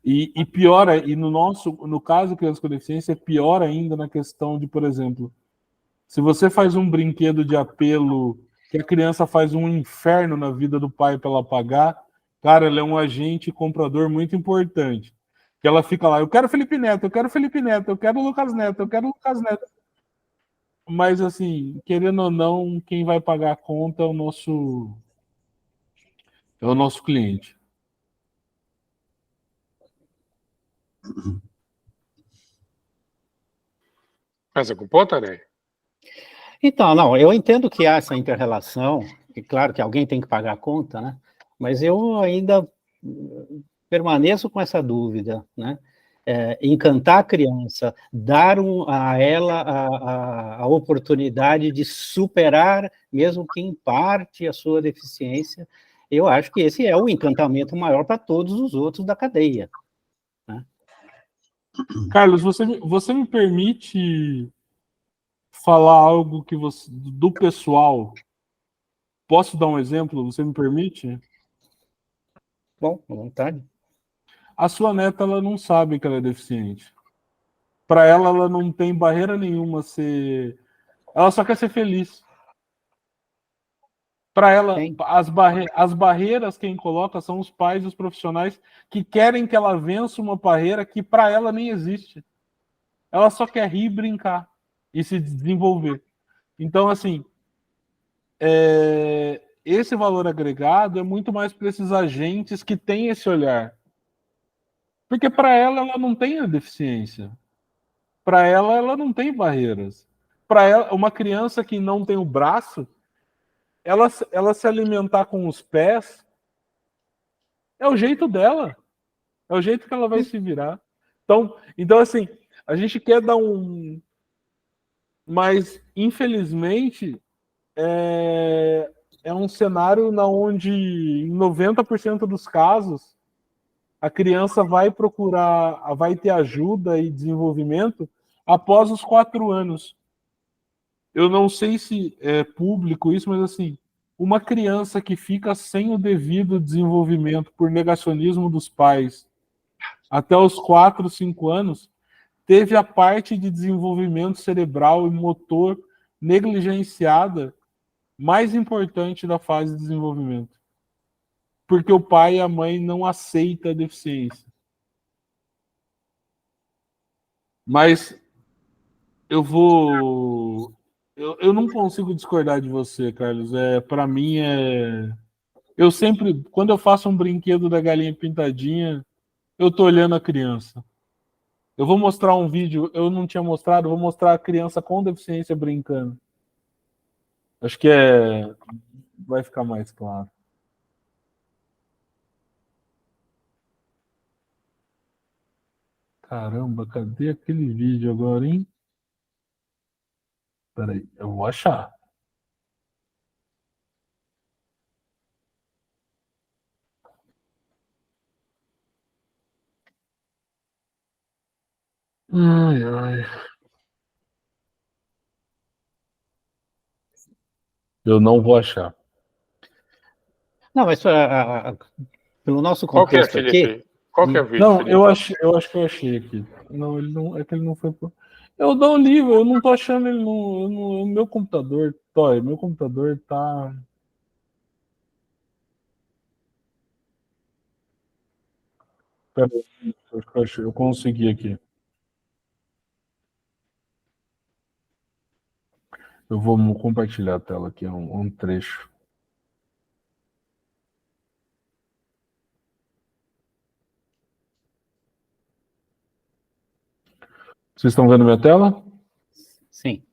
e pior, e no caso de criança com deficiência, é pior ainda na questão de, por exemplo, se você faz um brinquedo de apelo que a criança faz um inferno na vida do pai para ela pagar, cara, ela é um agente comprador muito importante. Que ela fica lá: eu quero Felipe Neto, eu quero Felipe Neto, eu quero Lucas Neto, eu quero Lucas Neto. Mas, assim, querendo ou não, quem vai pagar a conta é o nosso cliente. Mais algum ponto, Aranha? Então, não, eu entendo que há essa inter-relação, e claro que alguém tem que pagar a conta, né? Mas eu ainda permaneço com essa dúvida, né? Encantar a criança, dar a ela a oportunidade de superar, mesmo que em parte, a sua deficiência, eu acho que esse é o encantamento maior para todos os outros da cadeia. Né? Carlos, você me permite falar algo que do pessoal? Posso dar um exemplo? Você me permite? Bom, à vontade. A sua neta, ela não sabe que ela é deficiente. Para ela não tem barreira nenhuma ser. Ela só quer ser feliz. Para ela, Tem. as barreiras quem coloca são os pais e os profissionais que querem que ela vença uma barreira que para ela nem existe. Ela só quer rir e brincar e se desenvolver. Então, assim, esse valor agregado é muito mais para esses agentes que têm esse olhar. Porque para ela não tem a deficiência. Para ela não tem barreiras. Para ela, uma criança que não tem o braço, ela se alimentar com os pés é o jeito dela. É o jeito que ela vai se virar. Então assim, a gente quer dar um. Mas, infelizmente, é um cenário onde, em 90% dos casos, a criança vai procurar, vai ter ajuda e desenvolvimento após os 4 anos. Eu não sei se é público isso, mas assim, uma criança que fica sem o devido desenvolvimento por negacionismo dos pais até os 4, 5 anos, teve a parte de desenvolvimento cerebral e motor negligenciada mais importante da fase de desenvolvimento. Porque o pai e a mãe não aceitam a deficiência. Mas eu não consigo discordar de você, Carlos. Para mim eu sempre, quando eu faço um brinquedo da galinha pintadinha, eu tô olhando a criança. Eu vou mostrar um vídeo, eu não tinha mostrado, vou mostrar a criança com deficiência brincando. Acho que vai ficar mais claro. Caramba, cadê aquele vídeo agora, hein? Peraí, eu vou achar. Ai, ai. Eu não vou achar. Não, mas pelo nosso Qual que é, contexto aqui, Felipe? Qual que é o vídeo, Não, Felipe? eu acho que eu achei aqui. Não, ele não, é que ele não foi. Eu dou o livro, eu não tô achando ele no meu computador. Toy, meu computador tá. Pera aí, eu consegui aqui. Eu vou compartilhar a tela aqui, um trecho. Vocês estão vendo minha tela? sim.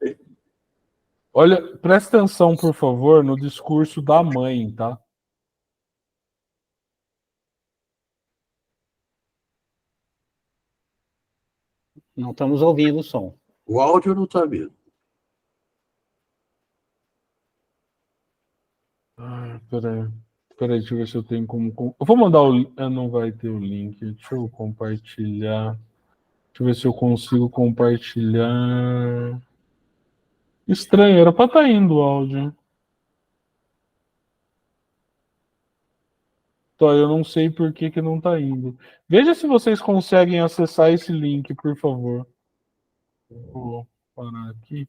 Olha, presta atenção, por favor, no discurso da mãe, tá? Não estamos ouvindo o som. O áudio não está vindo. Peraí. Peraí, deixa eu ver se eu tenho como. Eu vou mandar o. Não vai ter o link. Deixa eu compartilhar. Deixa eu ver se eu consigo compartilhar. Estranho, era para estar indo o áudio. Então, eu não sei por que não está indo. Veja se vocês conseguem acessar esse link, por favor. Vou parar aqui.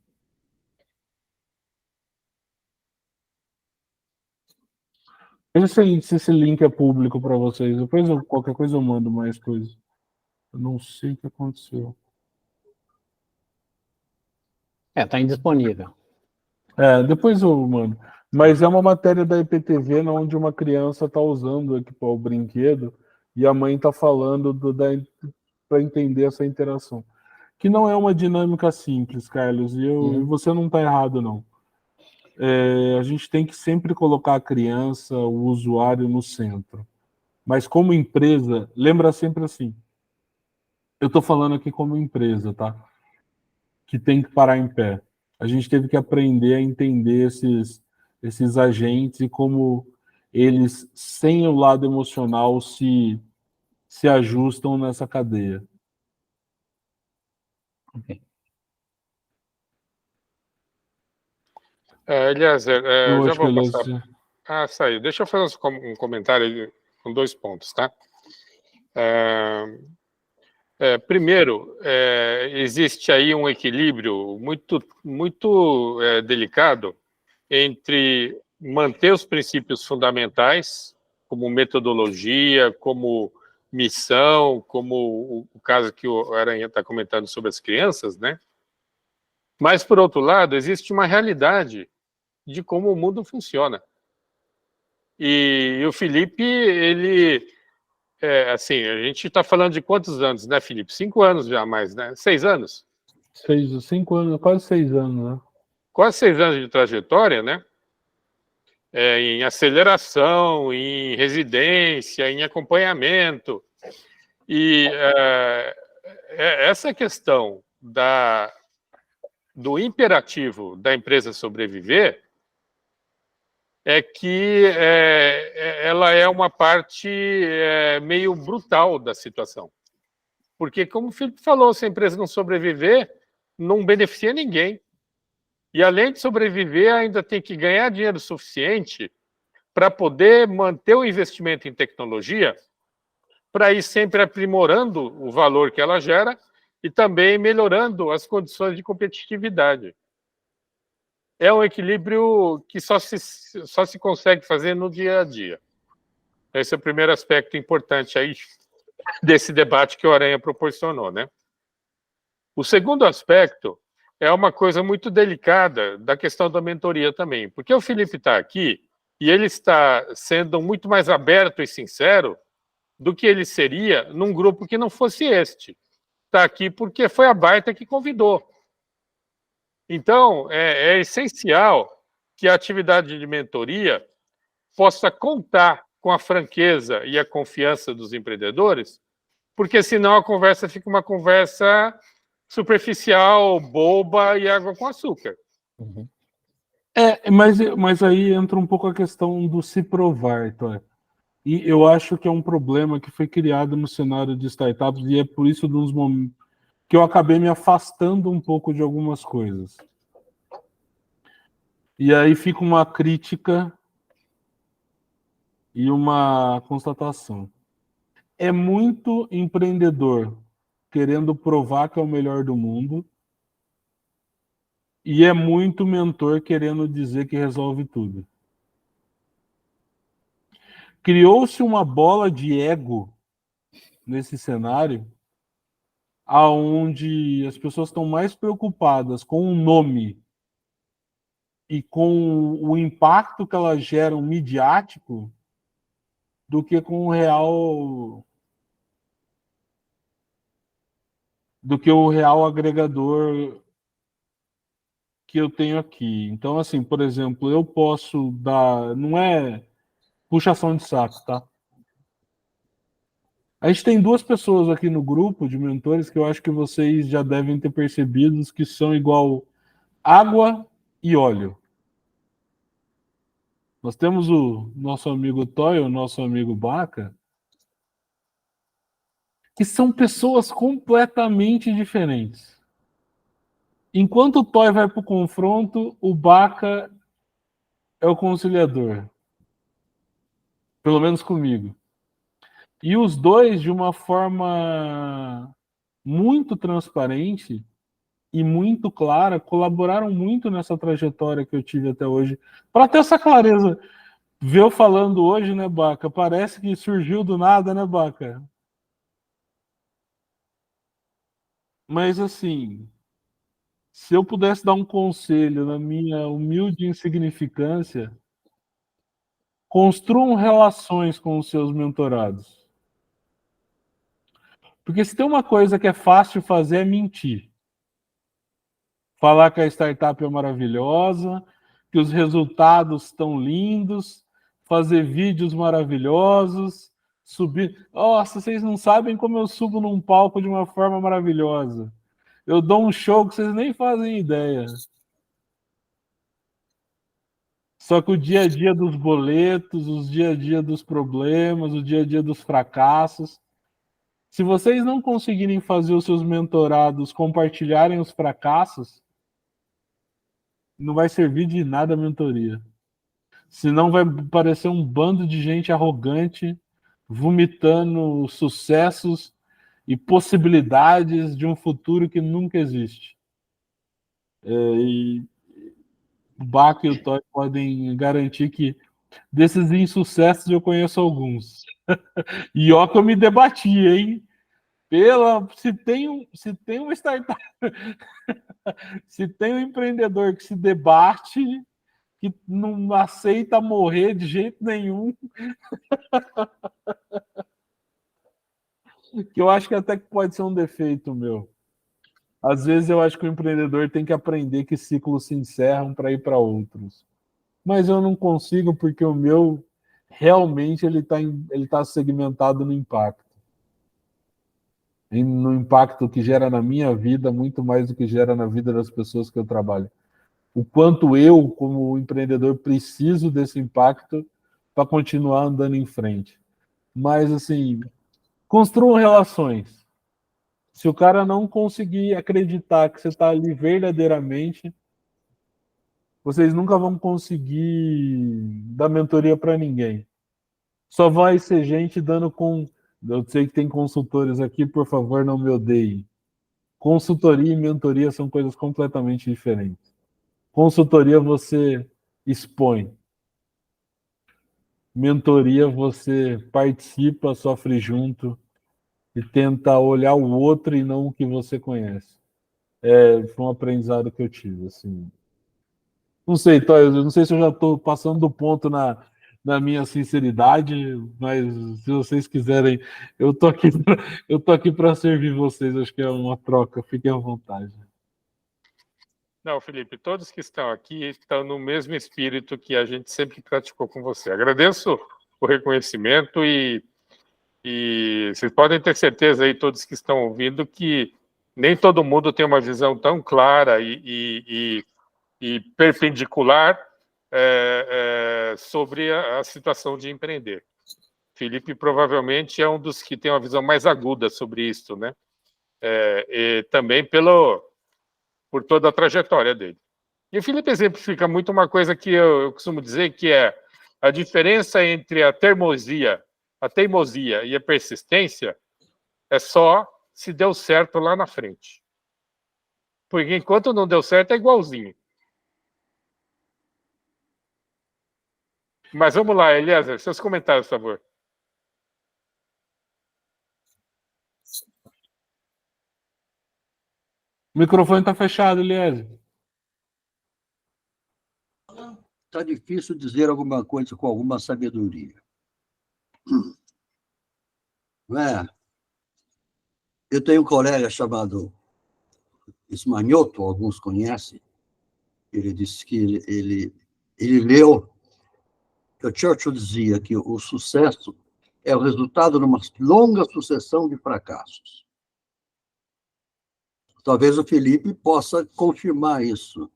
Veja se esse link é público para vocês. Depois, qualquer coisa, eu mando mais coisas. Eu não sei o que aconteceu. Está indisponível. Depois eu mando. Mas é uma matéria da IPTV onde uma criança está usando o brinquedo e a mãe está falando para entender essa interação. Que não é uma dinâmica simples, Carlos, e você não está errado, não. A gente tem que sempre colocar a criança, o usuário no centro. Mas como empresa, lembra sempre assim. Eu estou falando aqui como empresa, tá? Que tem que parar em pé. A gente teve que aprender a entender esses agentes e como eles, sem o lado emocional, se ajustam nessa cadeia. Okay. Eliezer, já vou Ele passar. Saiu. Deixa eu fazer um comentário com 2 pontos, tá? Primeiro, existe aí um equilíbrio muito delicado entre manter os princípios fundamentais, como metodologia, como missão, como o caso que o Aranha está comentando sobre as crianças, né? Mas, por outro lado, existe uma realidade de como o mundo funciona. E o Felipe, ele... assim, a gente está falando de quantos anos, né, Felipe? 5 anos já mais, né? 6 anos? 5 anos, quase 6 anos, né? Quase 6 anos de trajetória, né? Em aceleração, em residência, em acompanhamento. E essa questão do imperativo da empresa sobreviver é que ela é uma parte meio brutal da situação. Porque, como o Felipe falou, se a empresa não sobreviver, não beneficia ninguém. E, além de sobreviver, ainda tem que ganhar dinheiro suficiente para poder manter o investimento em tecnologia, para ir sempre aprimorando o valor que ela gera e também melhorando as condições de competitividade. É um equilíbrio que só se consegue fazer no dia a dia. Esse é o primeiro aspecto importante aí desse debate que o Aranha proporcionou, né? O segundo aspecto é uma coisa muito delicada da questão da mentoria também, porque o Felipe está aqui e ele está sendo muito mais aberto e sincero do que ele seria num grupo que não fosse este. Está aqui porque foi a Baita que convidou. Então, é essencial que a atividade de mentoria possa contar com a franqueza e a confiança dos empreendedores, porque senão a conversa fica uma conversa superficial, boba e água com açúcar. Uhum. Mas aí entra um pouco a questão do se provar, Toy. E eu acho que é um problema que foi criado no cenário de startups e é por isso dos momentos que eu acabei me afastando um pouco de algumas coisas. E aí fica uma crítica e uma constatação. É muito empreendedor querendo provar que é o melhor do mundo e é muito mentor querendo dizer que resolve tudo. Criou-se uma bola de ego nesse cenário aonde as pessoas estão mais preocupadas com o nome e com o impacto que elas geram midiático do que com o real agregador que eu tenho aqui. Então, assim, por exemplo, eu posso dar... Não é puxação de saco, tá? A gente tem 2 pessoas aqui no grupo de mentores que eu acho que vocês já devem ter percebido que são igual água e óleo. Nós temos o nosso amigo Toy, o nosso amigo Baca, que são pessoas completamente diferentes. Enquanto o Toy vai para o confronto, o Baca é o conciliador. Pelo menos comigo. E os dois, de uma forma muito transparente e muito clara, colaboraram muito nessa trajetória que eu tive até hoje. Para ter essa clareza, ver eu falando hoje, né, Baca? Parece que surgiu do nada, né, Baca? Mas, assim, Se eu pudesse dar um conselho na minha humilde insignificância, construam relações com os seus mentorados. Porque se tem uma coisa que é fácil fazer é mentir. Falar que a startup é maravilhosa, que os resultados estão lindos, fazer vídeos maravilhosos, subir... Nossa, vocês não sabem como eu subo num palco de uma forma maravilhosa. Eu dou um show que vocês nem fazem ideia. Só que o dia a dia dos boletos, o dia a dia dos problemas, o dia a dia dos fracassos, se vocês não conseguirem fazer os seus mentorados compartilharem os fracassos, não vai servir de nada a mentoria. Senão vai parecer um bando de gente arrogante, vomitando sucessos e possibilidades de um futuro que nunca existe. E o Baco e o Toy podem garantir que desses insucessos eu conheço alguns. E ó que eu me debati, hein? Se tem uma startup, se tem um empreendedor que se debate, que não aceita morrer de jeito nenhum, que eu acho que até que pode ser um defeito meu. Às vezes eu acho que o empreendedor tem que aprender que ciclos se encerram para ir para outros. Mas eu não consigo porque o meu realmente ele tá segmentado no impacto. No impacto que gera na minha vida, muito mais do que gera na vida das pessoas que eu trabalho. O quanto eu, como empreendedor, preciso desse impacto para continuar andando em frente. Mas, assim, construam relações. Se o cara não conseguir acreditar que você está ali verdadeiramente, vocês nunca vão conseguir dar mentoria para ninguém. Só vai ser gente dando com... Eu sei que tem consultores aqui, por favor, não me odeiem. Consultoria e mentoria são coisas completamente diferentes. Consultoria você expõe. Mentoria você participa, sofre junto e tenta olhar o outro e não o que você conhece. Foi um aprendizado que eu tive. Assim. Não sei, Toy, eu não sei se eu já estou passando do ponto na minha sinceridade, mas se vocês quiserem, eu tô aqui para servir vocês. Acho que é uma troca. Fiquem à vontade. Não, Felipe, todos que estão aqui estão no mesmo espírito que a gente sempre praticou com você. Agradeço o reconhecimento e vocês podem ter certeza aí, todos que estão ouvindo, que nem todo mundo tem uma visão tão clara e perpendicular sobre a situação de empreender. Felipe provavelmente é um dos que tem uma visão mais aguda sobre isso, né? E também por toda a trajetória dele. E o Felipe exemplifica muito uma coisa que eu costumo dizer, que é a diferença entre a teimosia e a persistência é só se deu certo lá na frente. Porque enquanto não deu certo, é igualzinho. Mas vamos lá, Eliezer, seus comentários, por favor. O microfone está fechado, Eliezer. Está difícil dizer alguma coisa com alguma sabedoria. Não é? Eu tenho um colega chamado Esmanioto, alguns conhecem. Ele disse que ele leu que o Churchill dizia que o sucesso é o resultado de uma longa sucessão de fracassos. Talvez o Felipe possa confirmar isso.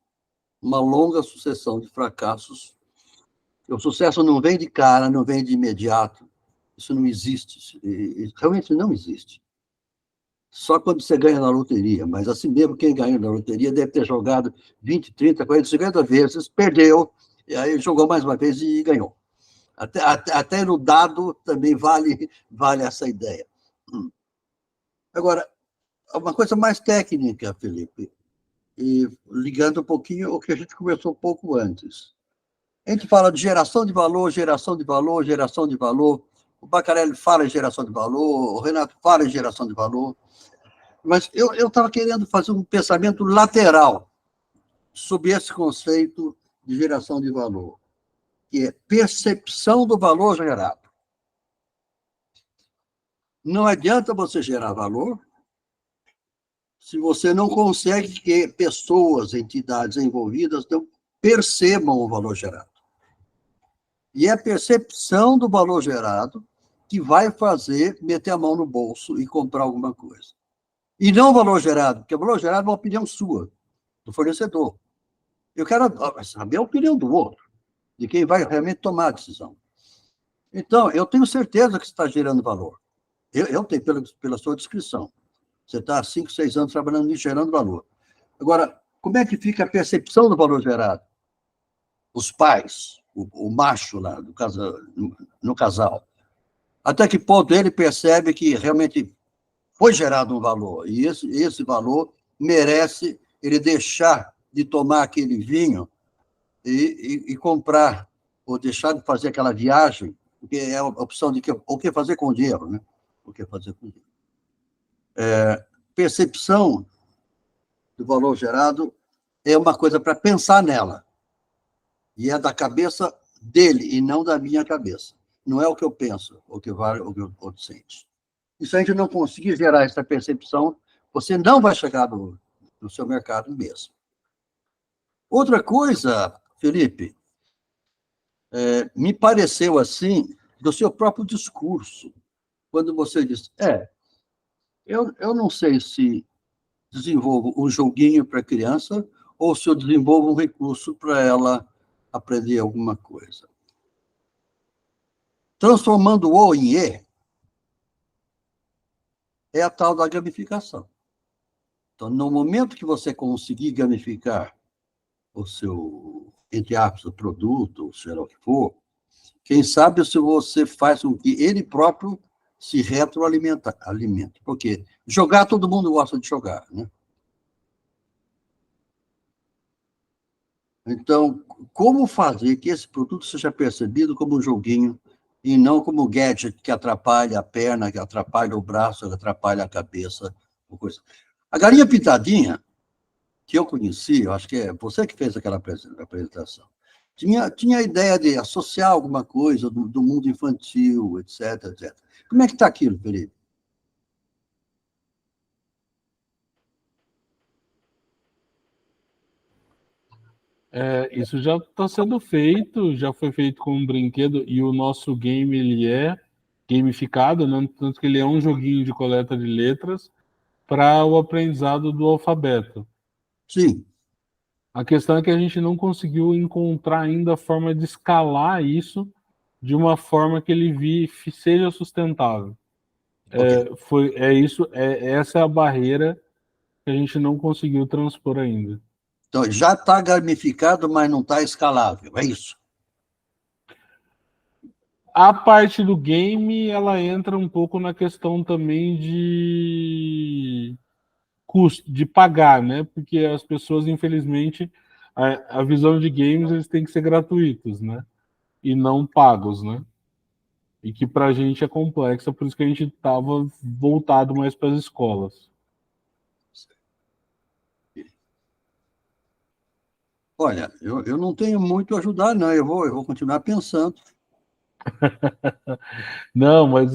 Uma longa sucessão de fracassos. O sucesso não vem de cara, não vem de imediato. Isso não existe. Realmente não existe. Só quando você ganha na loteria. Mas assim mesmo, quem ganha na loteria deve ter jogado 20, 30, 40, 50 vezes, perdeu, e aí jogou mais uma vez e ganhou. Até no dado também vale essa ideia. Agora, uma coisa mais técnica, Felipe, e ligando um pouquinho o que a gente conversou um pouco antes. A gente fala de geração de valor, geração de valor, geração de valor. O Bacarelli fala em geração de valor, o Renato fala em geração de valor. Mas eu estava querendo fazer um pensamento lateral. sob esse conceito de geração de valor, que é percepção do valor gerado. Não adianta você gerar valor se você não consegue que pessoas, entidades envolvidas não percebam o valor gerado. E é a percepção do valor gerado que vai fazer meter a mão no bolso e comprar alguma coisa. E não o valor gerado, porque o valor gerado é uma opinião sua, do fornecedor. Eu quero saber a opinião do outro, de quem vai realmente tomar a decisão. Então, eu tenho certeza que você está gerando valor. Eu tenho, pela sua descrição. Você está há 5, 6 anos trabalhando nisso, gerando valor. Agora, como é que fica a percepção do valor gerado? Os pais, o macho lá no casal, até que ponto ele percebe que realmente foi gerado um valor, e esse valor merece ele deixar de tomar aquele vinho e comprar, ou deixar de fazer aquela viagem, porque é a opção de o que fazer com o dinheiro, né? O que fazer com o dinheiro. Percepção do valor gerado é uma coisa para pensar nela, e é da cabeça dele, e não da minha cabeça. Não é o que eu penso, o que vale, o que o outro sente. E se a gente não conseguir gerar essa percepção, você não vai chegar no seu mercado mesmo. Outra coisa, Felipe, me pareceu assim, do seu próprio discurso, quando você disse, eu não sei se desenvolvo um joguinho para criança ou se eu desenvolvo um recurso para ela aprender alguma coisa. Transformando o em E é a tal da gamificação. Então, no momento que você conseguir gamificar o seu, entre aspas, produto, ou seja lá o que for, quem sabe se você faz com que ele próprio se retroalimenta. Porque jogar, todo mundo gosta de jogar, né? Então, como fazer que esse produto seja percebido como um joguinho e não como um gadget que atrapalha a perna, que atrapalha o braço, que atrapalha a cabeça, coisa. A galinha pintadinha, que eu conheci, eu acho que é você que fez aquela apresentação, tinha a ideia de associar alguma coisa do mundo infantil, etc, etc. Como é que está aquilo, Felipe? Isso já está sendo feito, já foi feito com um brinquedo, e o nosso game ele é gamificado, né? Tanto que ele é um joguinho de coleta de letras para o aprendizado do alfabeto. Sim. A questão é que a gente não conseguiu encontrar ainda a forma de escalar isso de uma forma que ele seja sustentável. Okay. Essa é a barreira que a gente não conseguiu transpor ainda. Então, já está gamificado, mas não está escalável, é isso? A parte do game, ela entra um pouco na questão também de custo, de pagar, né? Porque as pessoas, infelizmente, a visão de games, eles têm que ser gratuitos, né? E não pagos, né? E que para a gente é complexa, por isso que a gente estava voltado mais para as escolas. Olha, eu não tenho muito a ajudar, não. Eu vou continuar pensando. Não, mas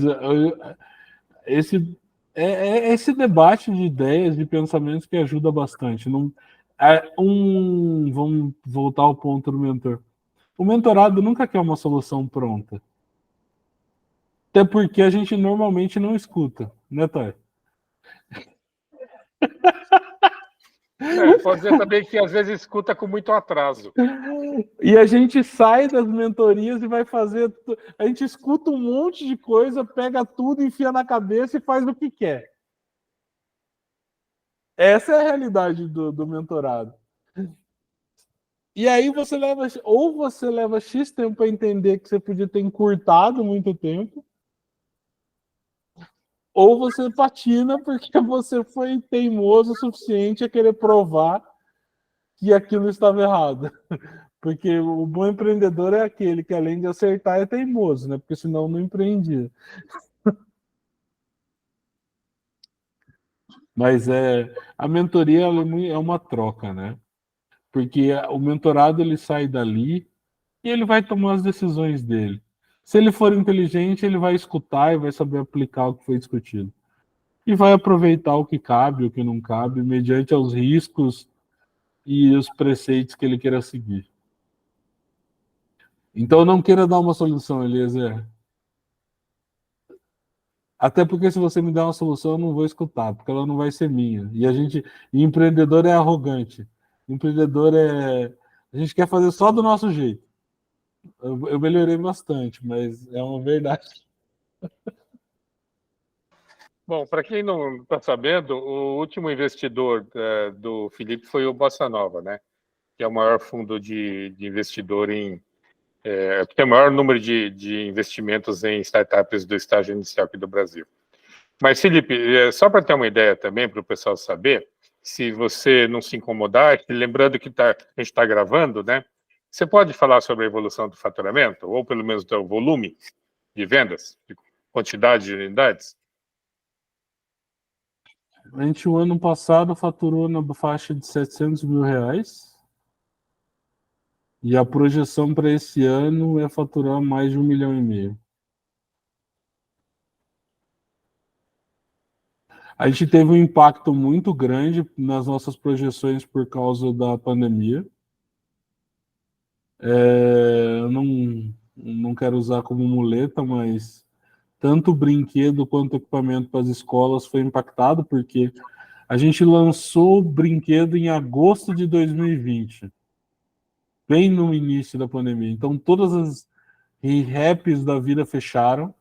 esse debate de ideias, de pensamentos que ajuda bastante. Não, vamos voltar ao ponto do mentor. O mentorado nunca quer uma solução pronta. Até porque a gente normalmente não escuta, né, Thay? Pode dizer também que às vezes escuta com muito atraso. E a gente sai das mentorias e vai fazer. A gente escuta um monte de coisa, pega tudo, enfia na cabeça e faz o que quer. Essa é a realidade do mentorado. E aí você leva X tempo para entender que você podia ter encurtado muito tempo, ou você patina porque você foi teimoso o suficiente a querer provar que aquilo estava errado. Porque o bom empreendedor é aquele que, além de acertar, é teimoso, né? Porque senão não empreendia. Mas a mentoria é uma troca, né? Porque o mentorado ele sai dali e ele vai tomar as decisões dele. Se ele for inteligente, ele vai escutar e vai saber aplicar o que foi discutido. E vai aproveitar o que cabe, o que não cabe, mediante aos riscos e os preceitos que ele queira seguir. Então, não queira dar uma solução, Eliezer. Até porque se você me der uma solução, eu não vou escutar, porque ela não vai ser minha. E empreendedor é arrogante. Empreendedor é... A gente quer fazer só do nosso jeito. Eu melhorei bastante, mas é uma verdade. Bom, para quem não está sabendo, o último investidor do Felipe foi o Bossa Nova, né? Que é o maior fundo de investidor que tem o maior número de investimentos em startups do estágio inicial aqui do Brasil. Mas, Felipe, só para ter uma ideia também, para o pessoal saber, se você não se incomodar, lembrando que a gente está gravando, né? Você pode falar sobre a evolução do faturamento, ou pelo menos do volume de vendas, de quantidade de unidades? A gente, o ano passado, faturou na faixa de R$700 mil. E a projeção para esse ano é faturar mais de 1,5 milhão. A gente teve um impacto muito grande nas nossas projeções por causa da pandemia. Eu não quero usar como muleta, mas tanto o brinquedo quanto o equipamento para as escolas foi impactado, porque a gente lançou o brinquedo em agosto de 2020, bem no início da pandemia. Então, todas as raps da vida fecharam.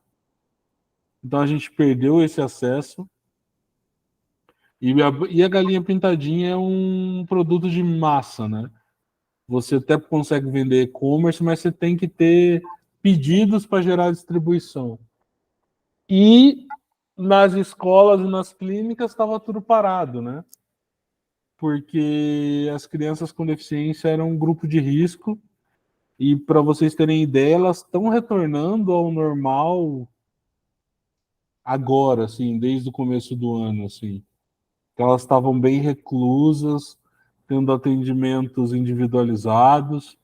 Então, a gente perdeu esse acesso. E a galinha pintadinha é um produto de massa, né? Você até consegue vender e-commerce, mas você tem que ter pedidos para gerar distribuição. E nas escolas e nas clínicas estava tudo parado, né? Porque as crianças com deficiência eram um grupo de risco. E para vocês terem ideia, elas estão retornando ao normal agora, assim, desde o começo do ano, assim. Elas estavam bem reclusas, tendo atendimentos individualizados.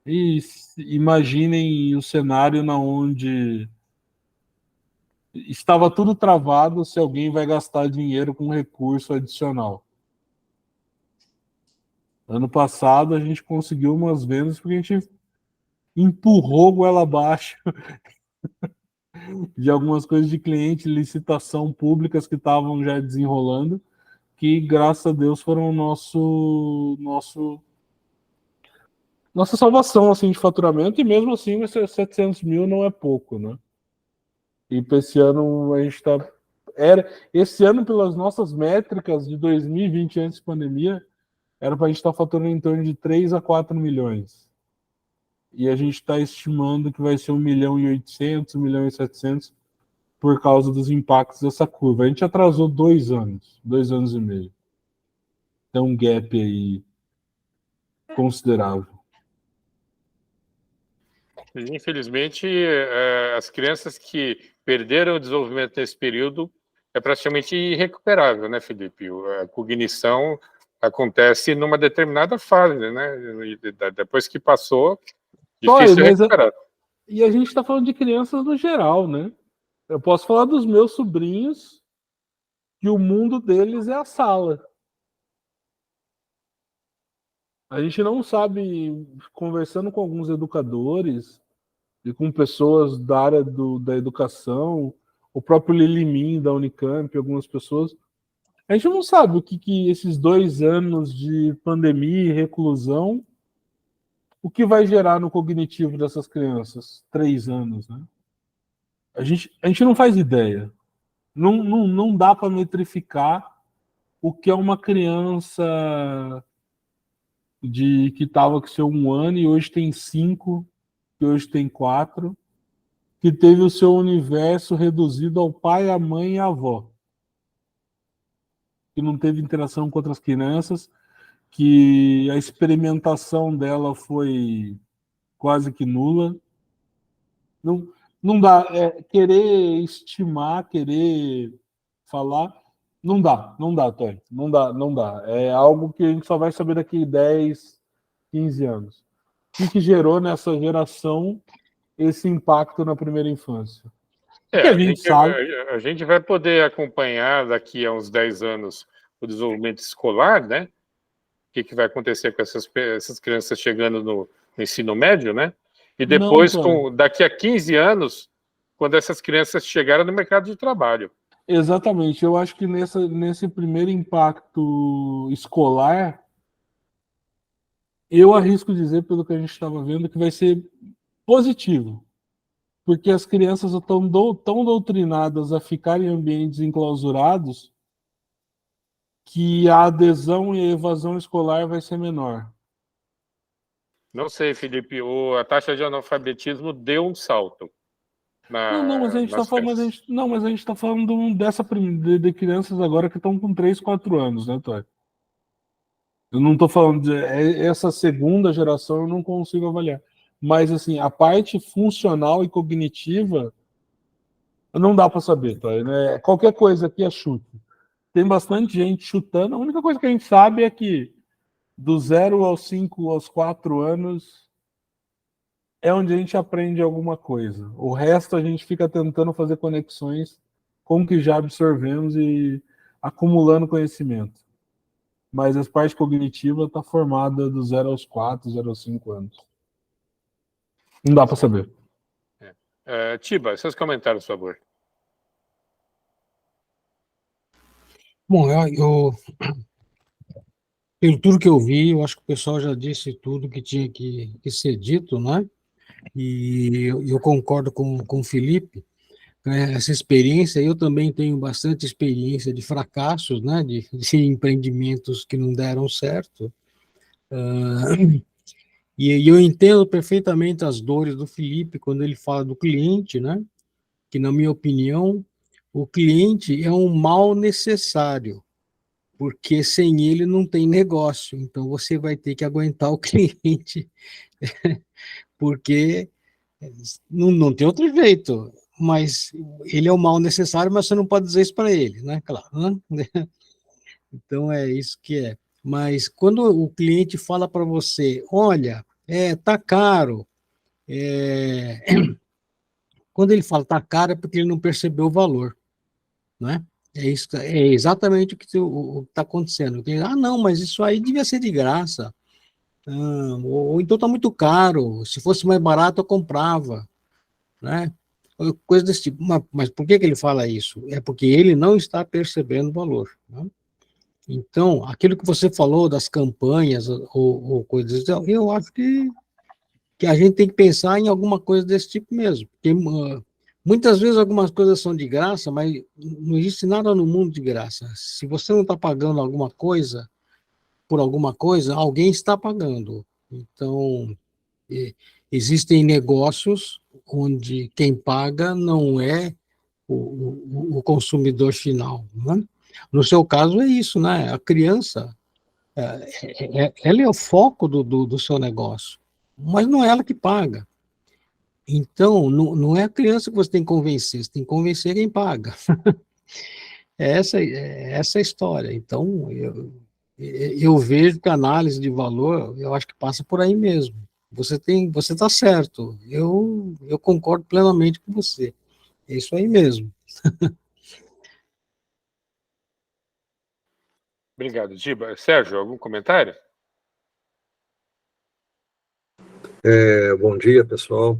E imaginem o cenário na onde estava tudo travado se alguém vai gastar dinheiro com recurso adicional. Ano passado a gente conseguiu umas vendas porque a gente empurrou goela abaixo de algumas coisas de cliente, licitação públicas que estavam já desenrolando, que graças a Deus foram nossa salvação assim, de faturamento, e mesmo assim 700 mil não é pouco, né? E para esse ano a gente está... Esse ano, pelas nossas métricas de 2020, antes da pandemia, era para a gente estar faturando em torno de 3 a 4 milhões. E a gente está estimando que vai ser 1,8 milhão, 1,7 milhão, por causa dos impactos dessa curva. A gente atrasou 2 anos, 2 anos e meio. Tem um gap aí considerável. Infelizmente, as crianças que perderam o desenvolvimento nesse período é praticamente irrecuperável, né, Felipe? A cognição acontece numa determinada fase, né? E depois que passou, difícil recuperar. E a gente está falando de crianças no geral, né? Eu posso falar dos meus sobrinhos, que o mundo deles é a sala. A gente não sabe, conversando com alguns educadores e com pessoas da área da educação, o próprio Lilimin da Unicamp, algumas pessoas, a gente não sabe o que esses 2 anos de pandemia e reclusão, o que vai gerar no cognitivo dessas crianças. 3 anos, né? A gente não faz ideia. Não dá para metrificar o que é uma criança que estava com seu 1 ano e hoje tem 5, que hoje tem 4, que teve o seu universo reduzido ao pai, a mãe e a avó, que não teve interação com outras crianças, que a experimentação dela foi quase que nula. Não dá, querer estimar, querer falar, não dá, Tony, não dá. É algo que a gente só vai saber daqui 10, 15 anos. O que gerou nessa geração esse impacto na primeira infância? É, Que a gente sabe. a gente vai poder acompanhar daqui a uns 10 anos o desenvolvimento escolar, né? O que vai acontecer com essas crianças chegando no ensino médio, né? E depois, daqui a 15 anos, quando essas crianças chegarem no mercado de trabalho. Exatamente. Eu acho que nesse primeiro impacto escolar, eu arrisco dizer, pelo que a gente estava vendo, que vai ser positivo. Porque as crianças estão tão doutrinadas a ficar em ambientes enclausurados que a adesão e a evasão escolar vai ser menor. Não sei, Felipe, a taxa de analfabetismo deu um salto. Mas a gente está falando dessa de crianças agora que estão com 3, 4 anos, né, Toy? Eu não estou falando de essa segunda geração, eu não consigo avaliar. Mas assim, a parte funcional e cognitiva não dá para saber, Toy, né? Qualquer coisa aqui é chute. Tem bastante gente chutando. A única coisa que a gente sabe é que do 0 aos 5, aos 4 anos é onde a gente aprende alguma coisa. O resto a gente fica tentando fazer conexões com o que já absorvemos e acumulando conhecimento. Mas a parte cognitiva está formada do 0 aos 4, 0 aos 5 anos. Não dá para saber. Tiba, seus comentários, por favor. Bom, pelo tudo que eu vi, eu acho que o pessoal já disse tudo que tinha que ser dito, né? E eu concordo com o Felipe, né? Essa experiência, eu também tenho bastante experiência de fracassos, né? De empreendimentos que não deram certo. E eu entendo perfeitamente as dores do Felipe quando ele fala do cliente, né? Que, na minha opinião, o cliente é um mal necessário, porque sem ele não tem negócio. Então, você vai ter que aguentar o cliente, porque não tem outro jeito. Mas ele é o mal necessário, mas você não pode dizer isso para ele, né? Claro, né? Então, é isso que é. Mas quando o cliente fala para você, olha, tá caro, quando ele fala tá caro é porque ele não percebeu o valor, né? É exatamente o que está acontecendo. Não, mas isso aí devia ser de graça. Ou então está muito caro. Se fosse mais barato, eu comprava, né? Coisa desse tipo. Mas por que ele fala isso? É porque ele não está percebendo o valor, né? Então, aquilo que você falou das campanhas ou coisas, eu acho que a gente tem que pensar em alguma coisa desse tipo mesmo. Porque muitas vezes algumas coisas são de graça, mas não existe nada no mundo de graça. Se você não está pagando alguma coisa por alguma coisa, alguém está pagando. Então, existem negócios onde quem paga não é o consumidor final, né? No seu caso é isso, né? A criança, ela é o foco do seu negócio, mas não é ela que paga. Então, não é a criança que você tem que convencer, você tem que convencer quem paga. Essa é a história. Então, eu vejo que a análise de valor, eu acho que passa por aí mesmo. Você está certo. Eu concordo plenamente com você. É isso aí mesmo. Obrigado, Tiba. Sérgio, algum comentário? Bom dia, pessoal.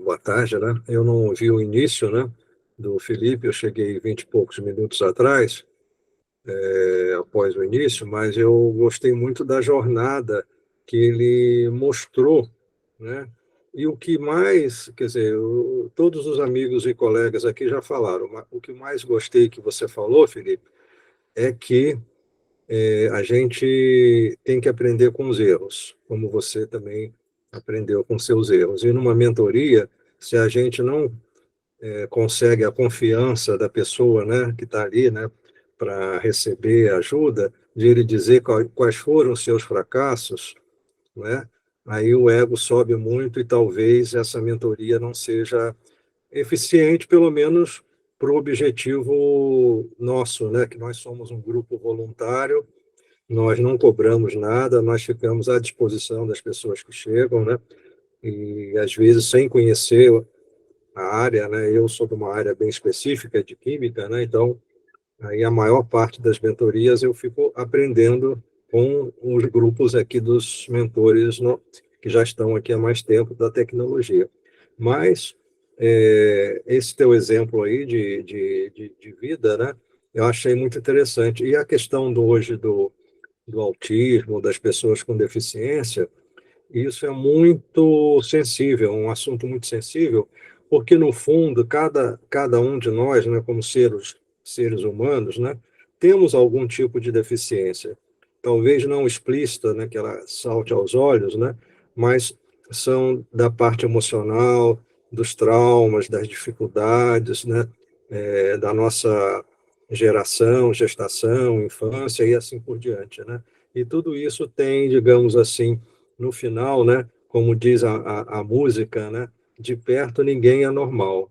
Boa tarde, né? Eu não vi o início, né, do Felipe, eu cheguei 20 e poucos minutos atrás, após o início, mas eu gostei muito da jornada que ele mostrou, né? E o que mais, quer dizer, todos os amigos e colegas aqui já falaram, mas o que mais gostei que você falou, Felipe, é que a gente tem que aprender com os erros, como você também aprendeu com seus erros. E numa mentoria, se a gente não consegue a confiança da pessoa, né, que está ali, né, para receber ajuda, de ele dizer quais foram os seus fracassos, né, aí o ego sobe muito e talvez essa mentoria não seja eficiente, pelo menos para o objetivo nosso, né, que nós somos um grupo voluntário nós não cobramos nada, nós ficamos à disposição das pessoas que chegam, né? E às vezes sem conhecer a área, né? Eu sou de uma área bem específica de química, né? Então, aí a maior parte das mentorias eu fico aprendendo com os grupos aqui dos mentores que já estão aqui há mais tempo da tecnologia. Mas esse teu exemplo aí de vida, né? Eu achei muito interessante. E a questão hoje do autismo, das pessoas com deficiência, isso é muito sensível, um assunto muito sensível, porque, no fundo, cada um de nós, né, como seres humanos, né, temos algum tipo de deficiência. Talvez não explícita, né, que ela salte aos olhos, né, mas são da parte emocional, dos traumas, das dificuldades, né, da nossa gestação, infância e assim por diante, né? E tudo isso tem, digamos assim, no final, né, como diz a música, né, de perto ninguém é normal.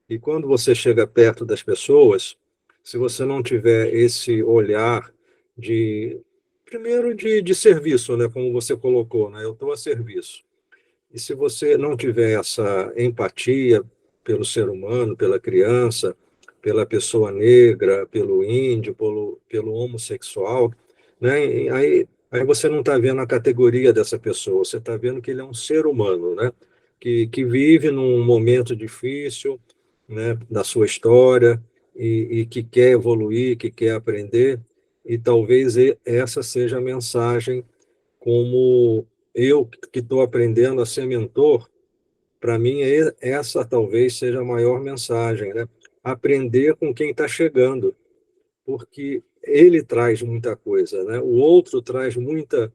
E quando você chega perto das pessoas, se você não tiver esse olhar primeiro de serviço, né, como você colocou, né, eu estou a serviço. E se você não tiver essa empatia pelo ser humano, pela criança, pela pessoa negra, pelo índio, pelo homossexual, né? E aí você não está vendo a categoria dessa pessoa, você está vendo que ele é um ser humano, né? Que vive num momento difícil, né, da sua história e que quer evoluir, que quer aprender, e talvez essa seja a mensagem como eu que estou aprendendo a ser mentor, para mim essa talvez seja a maior mensagem, né? Aprender com quem está chegando, porque ele traz muita coisa, né? O outro traz muita,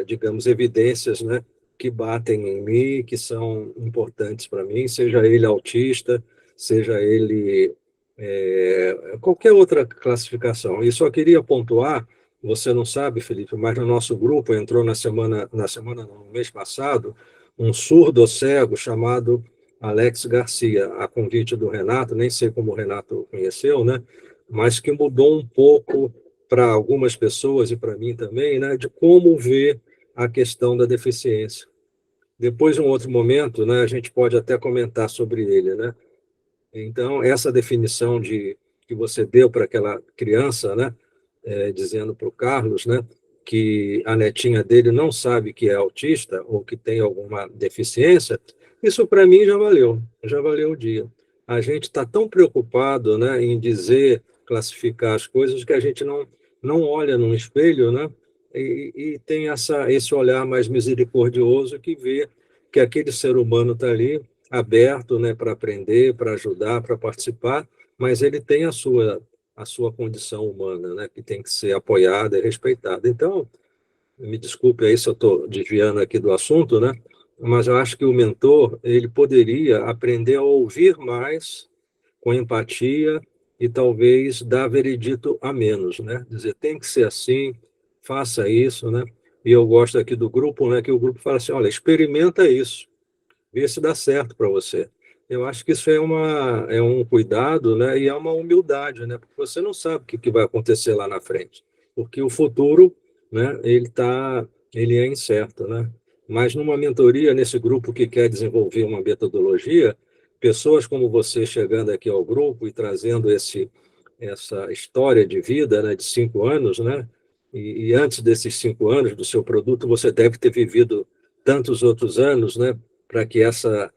digamos, evidências, né, que batem em mim, que são importantes para mim, seja ele autista, seja ele qualquer outra classificação. E só queria pontuar, você não sabe, Felipe, mas no nosso grupo entrou no mês passado, um surdo-cego chamado Alex Garcia, a convite do Renato, nem sei como o Renato conheceu, né? Mas que mudou um pouco para algumas pessoas e para mim também, né, de como ver a questão da deficiência. Depois, em um outro momento, né, a gente pode até comentar sobre ele, né? Então, essa definição que você deu para aquela criança, né, dizendo para o Carlos, né, que a netinha dele não sabe que é autista ou que tem alguma deficiência, isso para mim já valeu o dia. A gente está tão preocupado, né, em dizer, classificar as coisas, que a gente não olha no espelho, né, e tem esse olhar mais misericordioso que vê que aquele ser humano está ali aberto, né, para aprender, para ajudar, para participar, mas ele tem a sua condição humana, né, que tem que ser apoiada e respeitada. Então, me desculpe aí se eu estou desviando aqui do assunto, né, mas eu acho que o mentor ele poderia aprender a ouvir mais, com empatia e talvez dar veredito a menos, né, dizer tem que ser assim, faça isso, né. E eu gosto aqui do grupo, né, que o grupo fala assim, olha, experimenta isso, ver se dá certo para você. Eu acho que isso é um cuidado, né, e é uma humildade, né, porque você não sabe o que vai acontecer lá na frente, porque o futuro, né, ele é incerto, né. Mas numa mentoria, nesse grupo que quer desenvolver uma metodologia, pessoas como você chegando aqui ao grupo e trazendo essa história de vida, né, de 5 anos, né, e antes desses 5 anos do seu produto, você deve ter vivido tantos outros anos, né, para que essa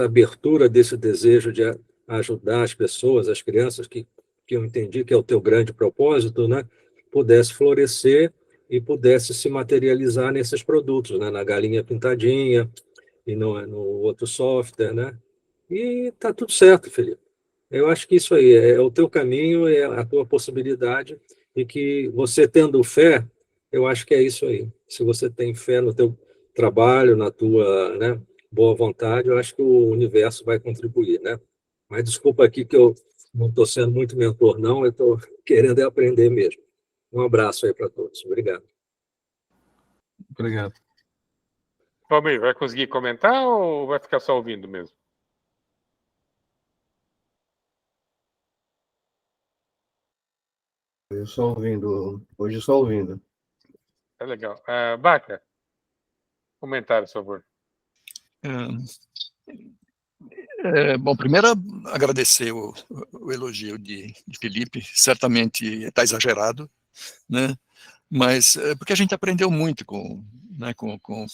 abertura desse desejo de ajudar as pessoas, as crianças, que eu entendi que é o teu grande propósito, né, pudesse florescer e pudesse se materializar nesses produtos, né, na galinha pintadinha e no outro software, né? E tá tudo certo, Felipe. Eu acho que isso aí é o teu caminho, é a tua possibilidade, e que você tendo fé, eu acho que é isso aí. Se você tem fé no teu trabalho, na tua, né, boa vontade, eu acho que o universo vai contribuir, né? Mas desculpa aqui que eu não estou sendo muito mentor, não, eu estou querendo aprender mesmo. Um abraço aí para todos. Obrigado. Obrigado. Valmir, vai conseguir comentar ou vai ficar só ouvindo mesmo? Hoje só ouvindo. É legal. Baca, comentário, por favor. Bom, primeiro agradecer o elogio de Felipe, certamente está exagerado, né? Mas porque a gente aprendeu muito com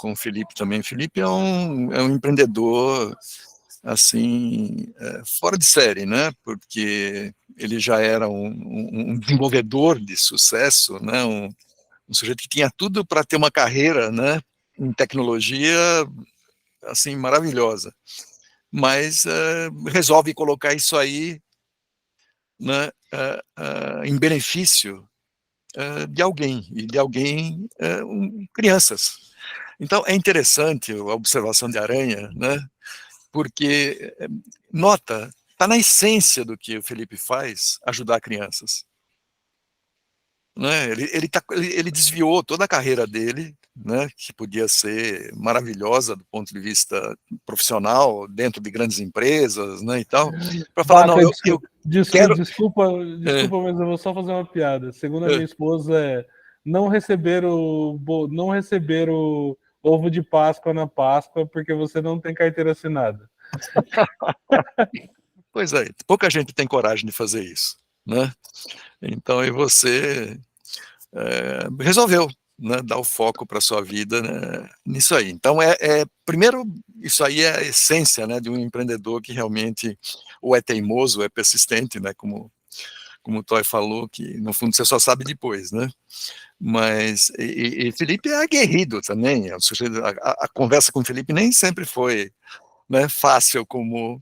o Felipe também. O Felipe é um empreendedor assim, fora de série, né? Porque ele já era um desenvolvedor de sucesso, né? Um sujeito que tinha tudo para ter uma carreira, né, em tecnologia assim maravilhosa, mas resolve colocar isso aí, né, em benefício de alguém, e de alguém, crianças. Então é interessante a observação de Aranha, né, porque nota, está na essência do que o Felipe faz, ajudar crianças. Né? Ele desviou toda a carreira dele, né, que podia ser maravilhosa do ponto de vista profissional, dentro de grandes empresas, né, e tal, para falar, Baca, não, eu quero... Desculpa, mas eu vou só fazer uma piada. Segundo a minha esposa, não receber o ovo de Páscoa na Páscoa porque você não tem carteira assinada. Pois é, pouca gente tem coragem de fazer isso, né? Então, e você resolveu, né, dar o foco para a sua vida, né, nisso aí. Então, primeiro, isso aí é a essência, né, de um empreendedor que realmente ou é teimoso, ou é persistente, né, como o Toy falou, que no fundo você só sabe depois, né? Mas, e Felipe é aguerrido também, a conversa com o Felipe nem sempre foi, né, fácil como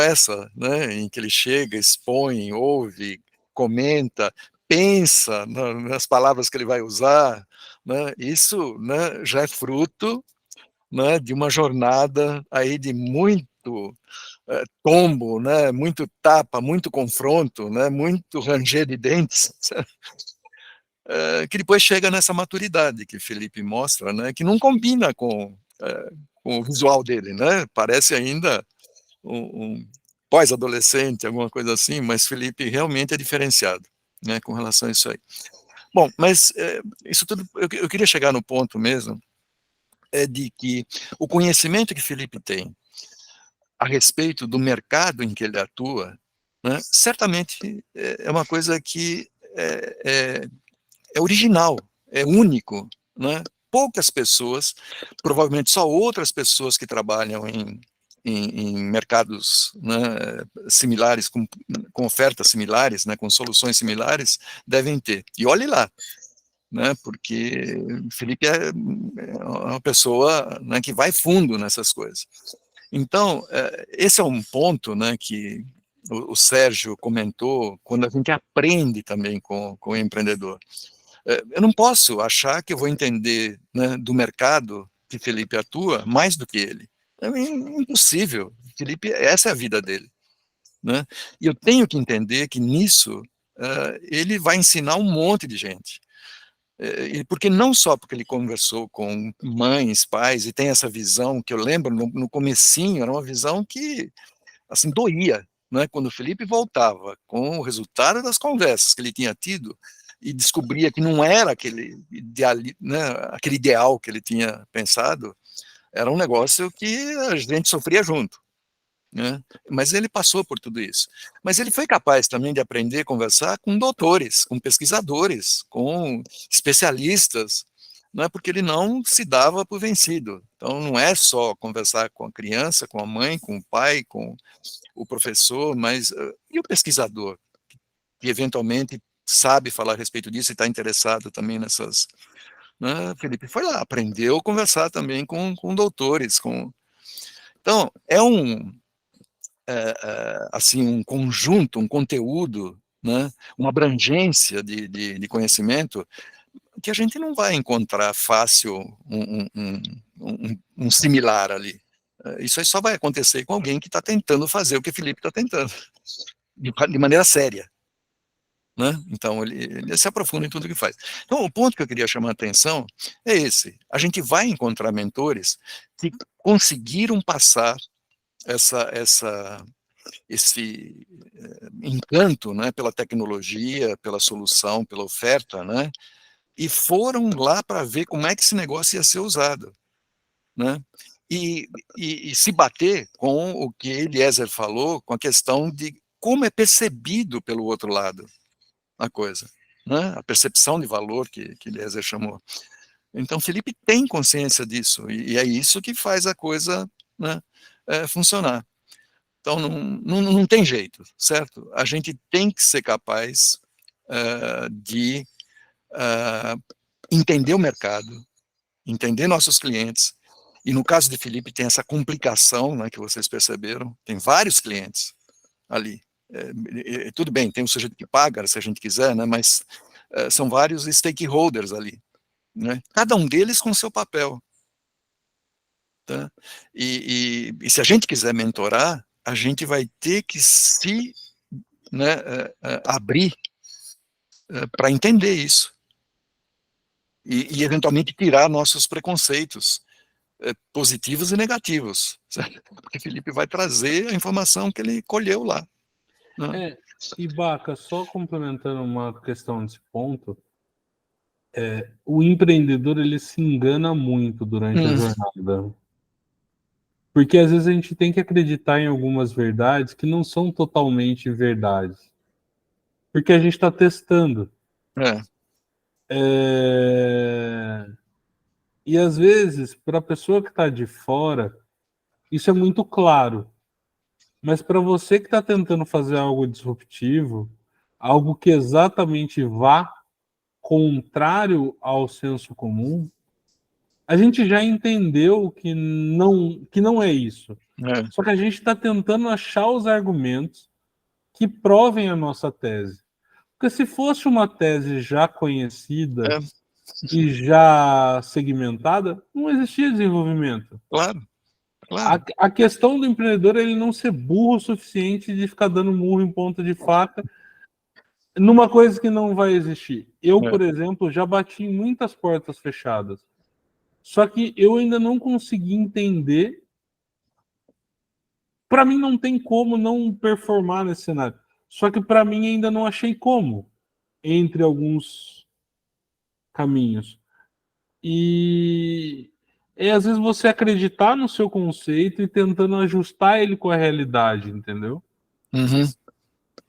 essa, né, em que ele chega, expõe, ouve, comenta, pensa nas palavras que ele vai usar, né, isso, né, já é fruto, né, de uma jornada aí de muito tombo, né, muito tapa, muito confronto, né, muito ranger de dentes, que depois chega nessa maturidade que Felipe mostra, né, que não combina com o visual dele, né, parece ainda um pós-adolescente, alguma coisa assim, mas Felipe realmente é diferenciado, né, com relação a isso aí. Bom, mas isso tudo, eu queria chegar no ponto mesmo, de que o conhecimento que Felipe tem a respeito do mercado em que ele atua, né, certamente é uma coisa que é original, é único, né? Poucas pessoas, provavelmente só outras pessoas que trabalham em mercados, né, similares, com ofertas similares, né, com soluções similares, devem ter. E olhe lá, né, porque Felipe é uma pessoa, né, que vai fundo nessas coisas. Então, esse é um ponto, né, que o Sérgio comentou, quando a gente aprende também com o empreendedor. Eu não posso achar que eu vou entender, né, do mercado que Felipe atua mais do que ele. É impossível. Felipe, essa é a vida dele, né? E eu tenho que entender que nisso ele vai ensinar um monte de gente. Porque não só porque ele conversou com mães, pais, e tem essa visão que eu lembro no comecinho, era uma visão que assim doía, né? Quando o Felipe voltava com o resultado das conversas que ele tinha tido e descobria que não era aquele ideal que ele tinha pensado, era um negócio que a gente sofria junto, né? Mas ele passou por tudo isso. Mas ele foi capaz também de aprender a conversar com doutores, com pesquisadores, com especialistas, não é porque ele não se dava por vencido. Então não é só conversar com a criança, com a mãe, com o pai, com o professor, mas e o pesquisador, que eventualmente sabe falar a respeito disso e está interessado também nessas... Né? Felipe foi lá, aprendeu a conversar também com doutores. Então, assim, um conjunto, um conteúdo, né? Uma abrangência de conhecimento que a gente não vai encontrar fácil um similar ali. Isso aí só vai acontecer com alguém que está tentando fazer o que Felipe está tentando, de maneira séria. Né? Então, ele se aprofunda em tudo que faz. Então, o ponto que eu queria chamar a atenção é esse. A gente vai encontrar mentores que conseguiram passar essa encanto, né, pela tecnologia, pela solução, pela oferta, né, e foram lá para ver como é que esse negócio ia ser usado, né, e se bater com o que Eliezer falou, com a questão de como é percebido pelo outro lado a coisa, né, a percepção de valor que Eliezer chamou. Então, Felipe tem consciência disso, e é isso que faz a coisa, né, funcionar. Então, não tem jeito, certo? A gente tem que ser capaz de entender o mercado, entender nossos clientes, e no caso de Felipe tem essa complicação, né, que vocês perceberam, tem vários clientes ali. Tudo bem, tem um sujeito que paga, se a gente quiser, né, mas são vários stakeholders ali, né, cada um deles com seu papel. Tá? E se a gente quiser mentorar, a gente vai ter que se, né, abrir para entender isso. E eventualmente tirar nossos preconceitos positivos e negativos, certo? Porque Felipe vai trazer a informação que ele colheu lá, né? E Baca, só complementando uma questão desse ponto, o empreendedor ele se engana muito durante a jornada. Porque às vezes a gente tem que acreditar em algumas verdades que não são totalmente verdades. Porque a gente está testando. E às vezes, para a pessoa que está de fora, isso é muito claro. Mas para você que está tentando fazer algo disruptivo, algo que exatamente vá contrário ao senso comum, a gente já entendeu que não é isso. Só que a gente está tentando achar os argumentos que provem a nossa tese. Porque se fosse uma tese já conhecida e já segmentada, não existia desenvolvimento. Claro. A questão do empreendedor é ele não ser burro o suficiente de ficar dando murro em ponta de faca numa coisa que não vai existir. Eu, por exemplo, já bati em muitas portas fechadas. Só que eu ainda não consegui entender. Para mim não tem como não performar nesse cenário. Só que para mim ainda não achei como, entre alguns caminhos. E às vezes você acreditar no seu conceito e tentando ajustar ele com a realidade, entendeu?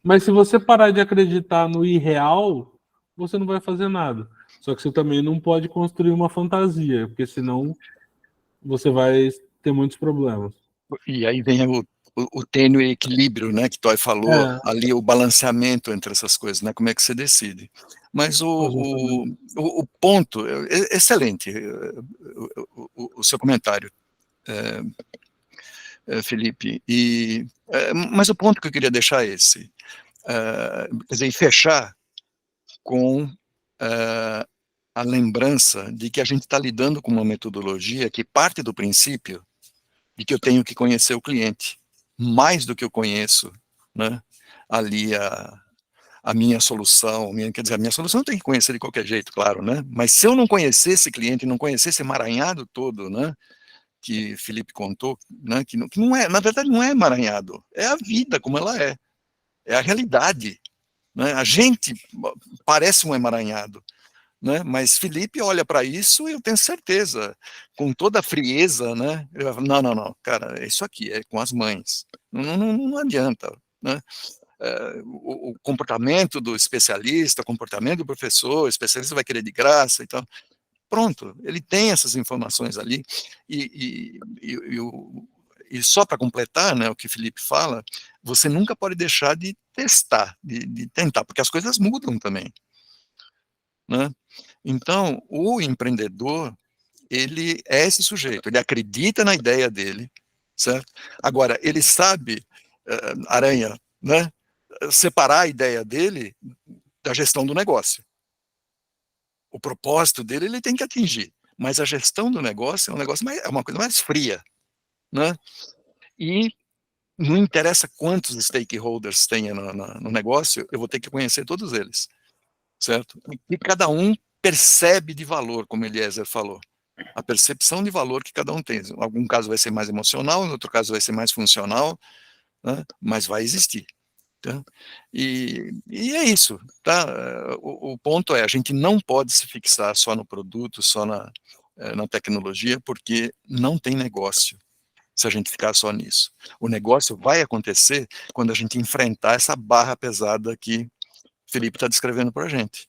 Mas se você parar de acreditar no irreal, você não vai fazer nada. Só que você também não pode construir uma fantasia, porque senão você vai ter muitos problemas. E aí vem o tênue equilíbrio, né, que Toy falou, ali o balanceamento entre essas coisas, né, como é que você decide. Mas o ponto, excelente, o seu comentário, Felipe, mas o ponto que eu queria deixar é esse, quer dizer, e fechar com a lembrança de que a gente está lidando com uma metodologia que parte do princípio de que eu tenho que conhecer o cliente, mais do que eu conheço, né, ali a minha solução, quer dizer, a minha solução eu tenho que conhecer de qualquer jeito, claro, né, mas se eu não conhecer esse cliente, não conhecer esse emaranhado todo, né, que Felipe contou, né, que não é, na verdade não é emaranhado, é a vida como ela é a realidade, né, a gente parece um emaranhado, né? Mas Felipe olha para isso e eu tenho certeza, com toda a frieza, né? Não, cara, é isso aqui, é com as mães. Não adianta, né? O comportamento do especialista, o comportamento do professor, o especialista vai querer de graça, então, pronto, ele tem essas informações ali, e só para completar, né, o que Felipe fala, você nunca pode deixar de testar, de tentar, porque as coisas mudam também, né? Então, o empreendedor, ele é esse sujeito, ele acredita na ideia dele, certo? Agora, ele sabe, Aranha, né, separar a ideia dele da gestão do negócio. O propósito dele, ele tem que atingir, mas a gestão do negócio é uma coisa mais fria, né? E não interessa quantos stakeholders tenha no negócio, eu vou ter que conhecer todos eles, certo? E cada um percebe de valor, como Eliezer falou, a percepção de valor que cada um tem. Em algum caso vai ser mais emocional, em outro caso vai ser mais funcional, né? Mas vai existir. Tá? E é isso. Tá? O ponto é, a gente não pode se fixar só no produto, só na tecnologia, porque não tem negócio se a gente ficar só nisso. O negócio vai acontecer quando a gente enfrentar essa barra pesada que o Felipe está descrevendo para a gente.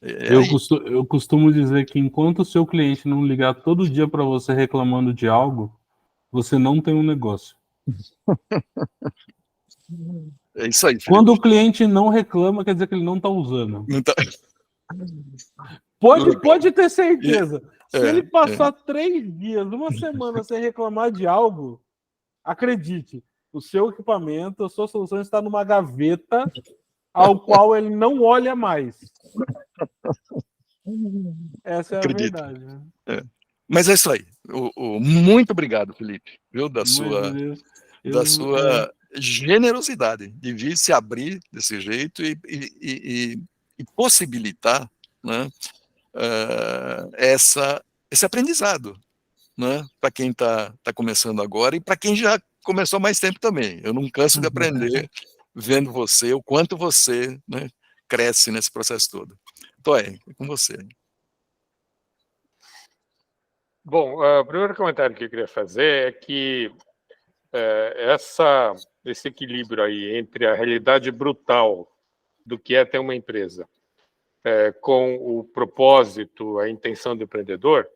Eu costumo dizer que enquanto o seu cliente não ligar todo dia para você reclamando de algo, você não tem um negócio. É isso aí, Felipe. Quando o cliente não reclama, quer dizer que ele não está usando. Não tá... Pode ter certeza. Se ele passar 3 dias, uma semana sem reclamar de algo, acredite, o seu equipamento, a sua solução está numa gaveta ao qual ele não olha mais. Essa é a verdade. Né? Mas é isso aí. Muito obrigado, Felipe, viu, da sua generosidade de vir se abrir desse jeito e possibilitar, né, esse aprendizado, né, para quem está começando agora e para quem já começou há mais tempo também. Eu não canso de aprender vendo você, o quanto você, né, cresce nesse processo todo. Toé, é com você. Bom, o primeiro comentário que eu queria fazer é que esse equilíbrio aí entre a realidade brutal do que é ter uma empresa com o propósito, a intenção do empreendedor,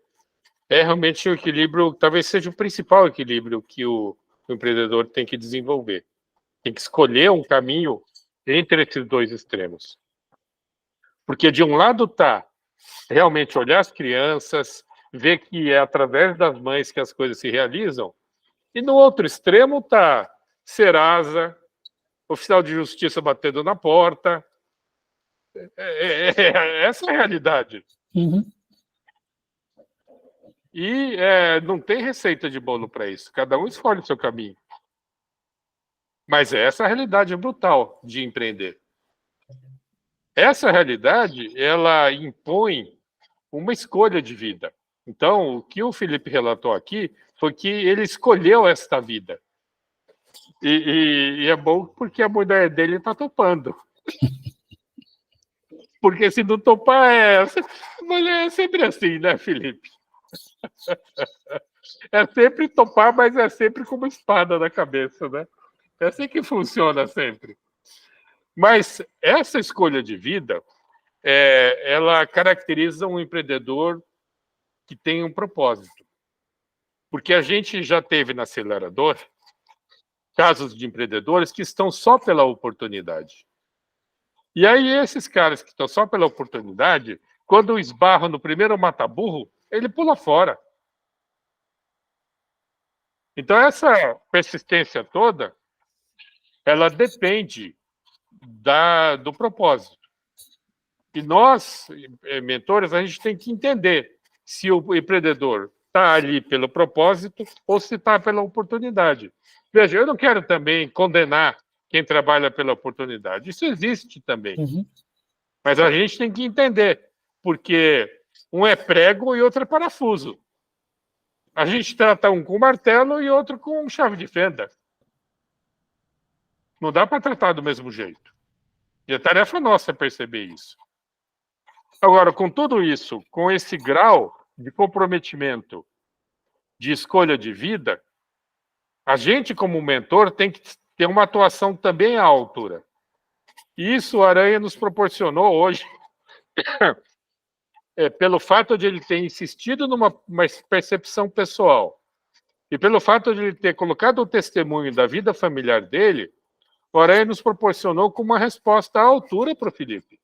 é realmente um equilíbrio, talvez seja o principal equilíbrio que o empreendedor tem que desenvolver. Tem que escolher um caminho entre esses dois extremos. Porque de um lado está realmente olhar as crianças, ver que é através das mães que as coisas se realizam, e no outro extremo está Serasa, oficial de justiça batendo na porta. Essa é a realidade. Uhum. E não tem receita de bolo para isso. Cada um escolhe o seu caminho. Mas essa é a realidade brutal de empreender. Essa realidade, ela impõe uma escolha de vida. Então, o que o Felipe relatou aqui foi que ele escolheu esta vida. E é bom porque a mulher dele está topando. Porque se não topar, mulher é sempre assim, né, Felipe? É sempre topar, mas é sempre com uma espada na cabeça, né? É assim que funciona sempre. Mas essa escolha de vida, ela caracteriza um empreendedor que tem um propósito. Porque a gente já teve na Acelerador casos de empreendedores que estão só pela oportunidade. E aí esses caras que estão só pela oportunidade, quando esbarram no primeiro mata-burro, ele pula fora. Então essa persistência toda, ela depende do propósito. E nós, mentores, a gente tem que entender se o empreendedor está ali pelo propósito ou se está pela oportunidade. Veja, eu não quero também condenar quem trabalha pela oportunidade. Isso existe também. Uhum. Mas a gente tem que entender, porque um é prego e outro é parafuso. A gente trata um com martelo e outro com chave de fenda. Não dá para tratar do mesmo jeito. E a tarefa nossa é perceber isso. Agora, com tudo isso, com esse grau de comprometimento, de escolha de vida, a gente, como mentor, tem que ter uma atuação também à altura. E isso o Aranha nos proporcionou hoje, pelo fato de ele ter insistido numa percepção pessoal e pelo fato de ele ter colocado o testemunho da vida familiar dele, o Aranha nos proporcionou com uma resposta à altura para o Felipe.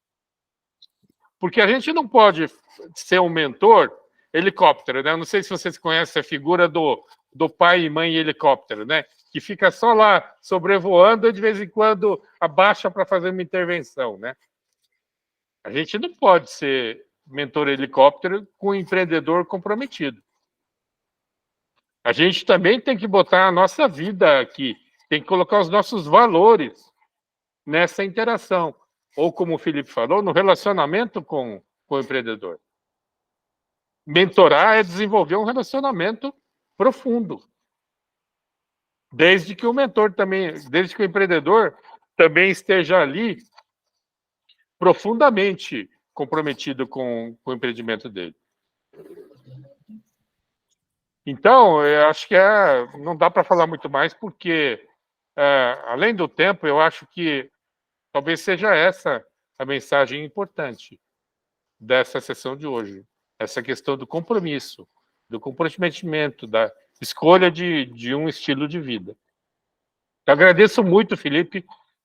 Porque a gente não pode ser um mentor helicóptero, né? Não sei se vocês conhecem a figura do pai e mãe helicóptero, né? Que fica só lá sobrevoando e de vez em quando abaixa para fazer uma intervenção, né? A gente não pode ser mentor helicóptero com um empreendedor comprometido. A gente também tem que botar a nossa vida aqui, tem que colocar os nossos valores nessa interação. Ou, como o Felipe falou, no relacionamento com o empreendedor. Mentorar é desenvolver um relacionamento profundo. desde que o mentor também, desde que o empreendedor também esteja ali profundamente comprometido com o empreendimento dele. Então, eu acho que não dá para falar muito mais, porque, além do tempo, eu acho que talvez seja essa a mensagem importante dessa sessão de hoje. Essa questão do compromisso, do comprometimento, da escolha de um estilo de vida. Eu agradeço muito, Felipe,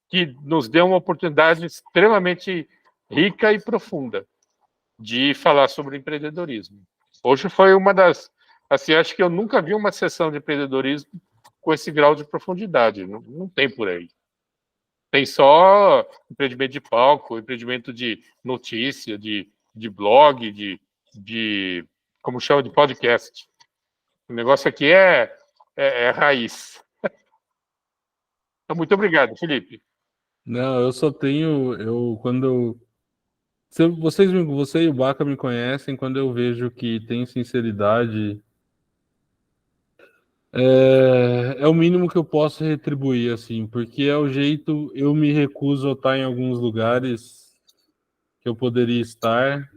que nos deu uma oportunidade extremamente rica e profunda de falar sobre empreendedorismo. Hoje foi uma das... Assim, acho que eu nunca vi uma sessão de empreendedorismo com esse grau de profundidade. Não tem por aí. Tem só empreendimento de palco, empreendimento de notícia, de blog, de como chama, de podcast. O negócio aqui é raiz. Então, muito obrigado, Felipe. Não, eu só tenho... Você e o Baca me conhecem, quando eu vejo que tem sinceridade... É o mínimo que eu posso retribuir, assim, porque é o jeito... Eu me recuso a estar em alguns lugares que eu poderia estar,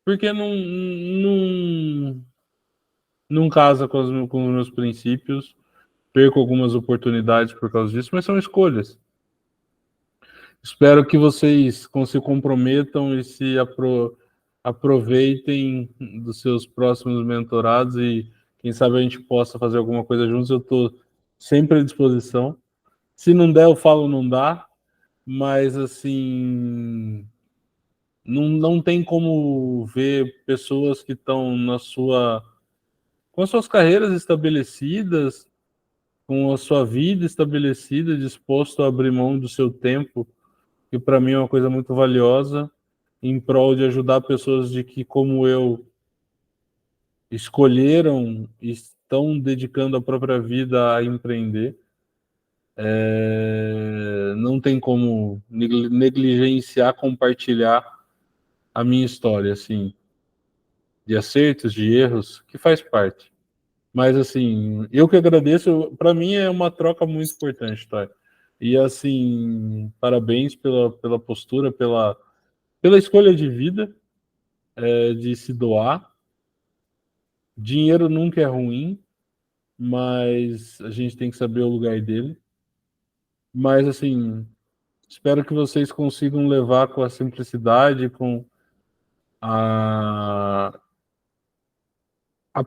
porque não casa com os meus princípios, perco algumas oportunidades por causa disso, mas são escolhas. Espero que vocês se comprometam e se aproveitem dos seus próximos mentorados e quem sabe a gente possa fazer alguma coisa juntos. Eu estou sempre à disposição. Se não der, eu falo não dá, mas assim, não tem como ver pessoas que estão com as suas carreiras estabelecidas, com a sua vida estabelecida, disposto a abrir mão do seu tempo, que para mim é uma coisa muito valiosa, em prol de ajudar pessoas de que, como eu, escolheram e estão dedicando a própria vida a empreender. Não tem como negligenciar, compartilhar a minha história, assim, de acertos, de erros, que faz parte. Mas, assim, eu que agradeço, para mim é uma troca muito importante, tá? E, assim, parabéns pela postura, pela escolha de vida, de se doar. Dinheiro nunca é ruim, mas a gente tem que saber o lugar dele. Mas, assim, espero que vocês consigam levar com a simplicidade, com a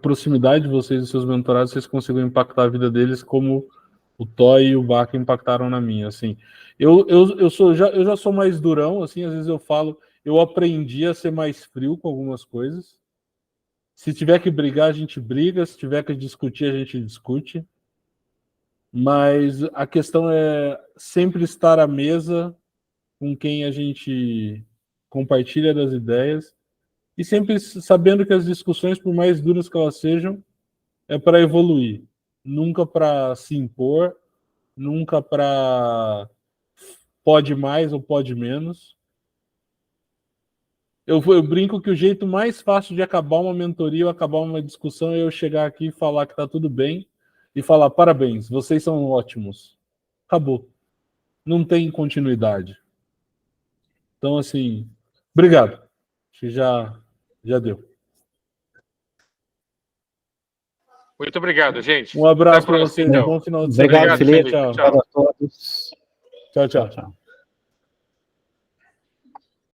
proximidade de vocês e seus mentorados, vocês consigam impactar a vida deles como o Toy e o Baca impactaram na minha, assim. Eu já sou mais durão, assim, às vezes eu falo, eu aprendi a ser mais frio com algumas coisas. Se tiver que brigar, a gente briga, se tiver que discutir, a gente discute. Mas a questão é sempre estar à mesa com quem a gente compartilha das ideias e sempre sabendo que as discussões, por mais duras que elas sejam, é para evoluir, nunca para se impor, nunca para pode mais ou pode menos. Eu brinco que o jeito mais fácil de acabar uma mentoria ou acabar uma discussão é eu chegar aqui e falar que está tudo bem e falar parabéns, vocês são ótimos. Acabou. Não tem continuidade. Então, assim, obrigado. Acho que já deu. Muito obrigado, gente. Um abraço para vocês. Então. Bom final de semana. Obrigado, Felipe. Tchau. Obrigado a todos. Tchau.